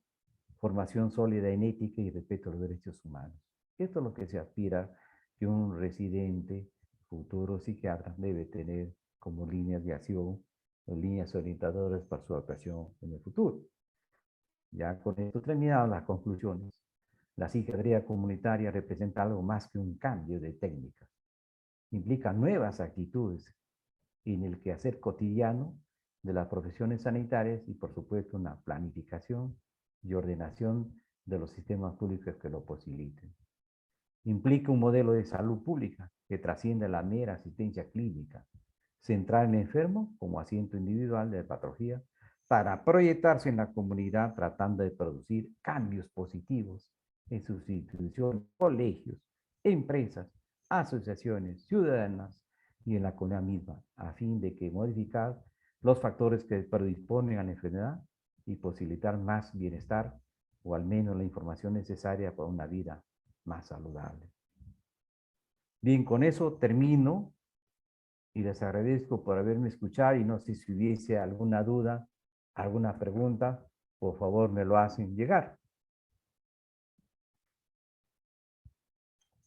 formación sólida en ética y respeto a los derechos humanos. Esto es lo que se aspira que un residente, futuro psiquiatra, debe tener como líneas de acción líneas orientadoras para su actuación en el futuro. Ya con esto terminadas las conclusiones. La psiquiatría comunitaria representa algo más que un cambio de técnicas. Implica nuevas actitudes en el quehacer cotidiano de las profesiones sanitarias y, por supuesto, una planificación y ordenación de los sistemas públicos que lo posibiliten. Implica un modelo de salud pública que trasciende la mera asistencia clínica, centrar en el enfermo como asiento individual de patología para proyectarse en la comunidad tratando de producir cambios positivos en sus instituciones, colegios, empresas, asociaciones ciudadanas y en la comunidad misma, a fin de que modificar los factores que predisponen a la enfermedad y posibilitar más bienestar o al menos la información necesaria para una vida más saludable. Bien, con eso termino y les agradezco por haberme escuchado y no sé si hubiese alguna duda, alguna pregunta, por favor me lo hacen llegar.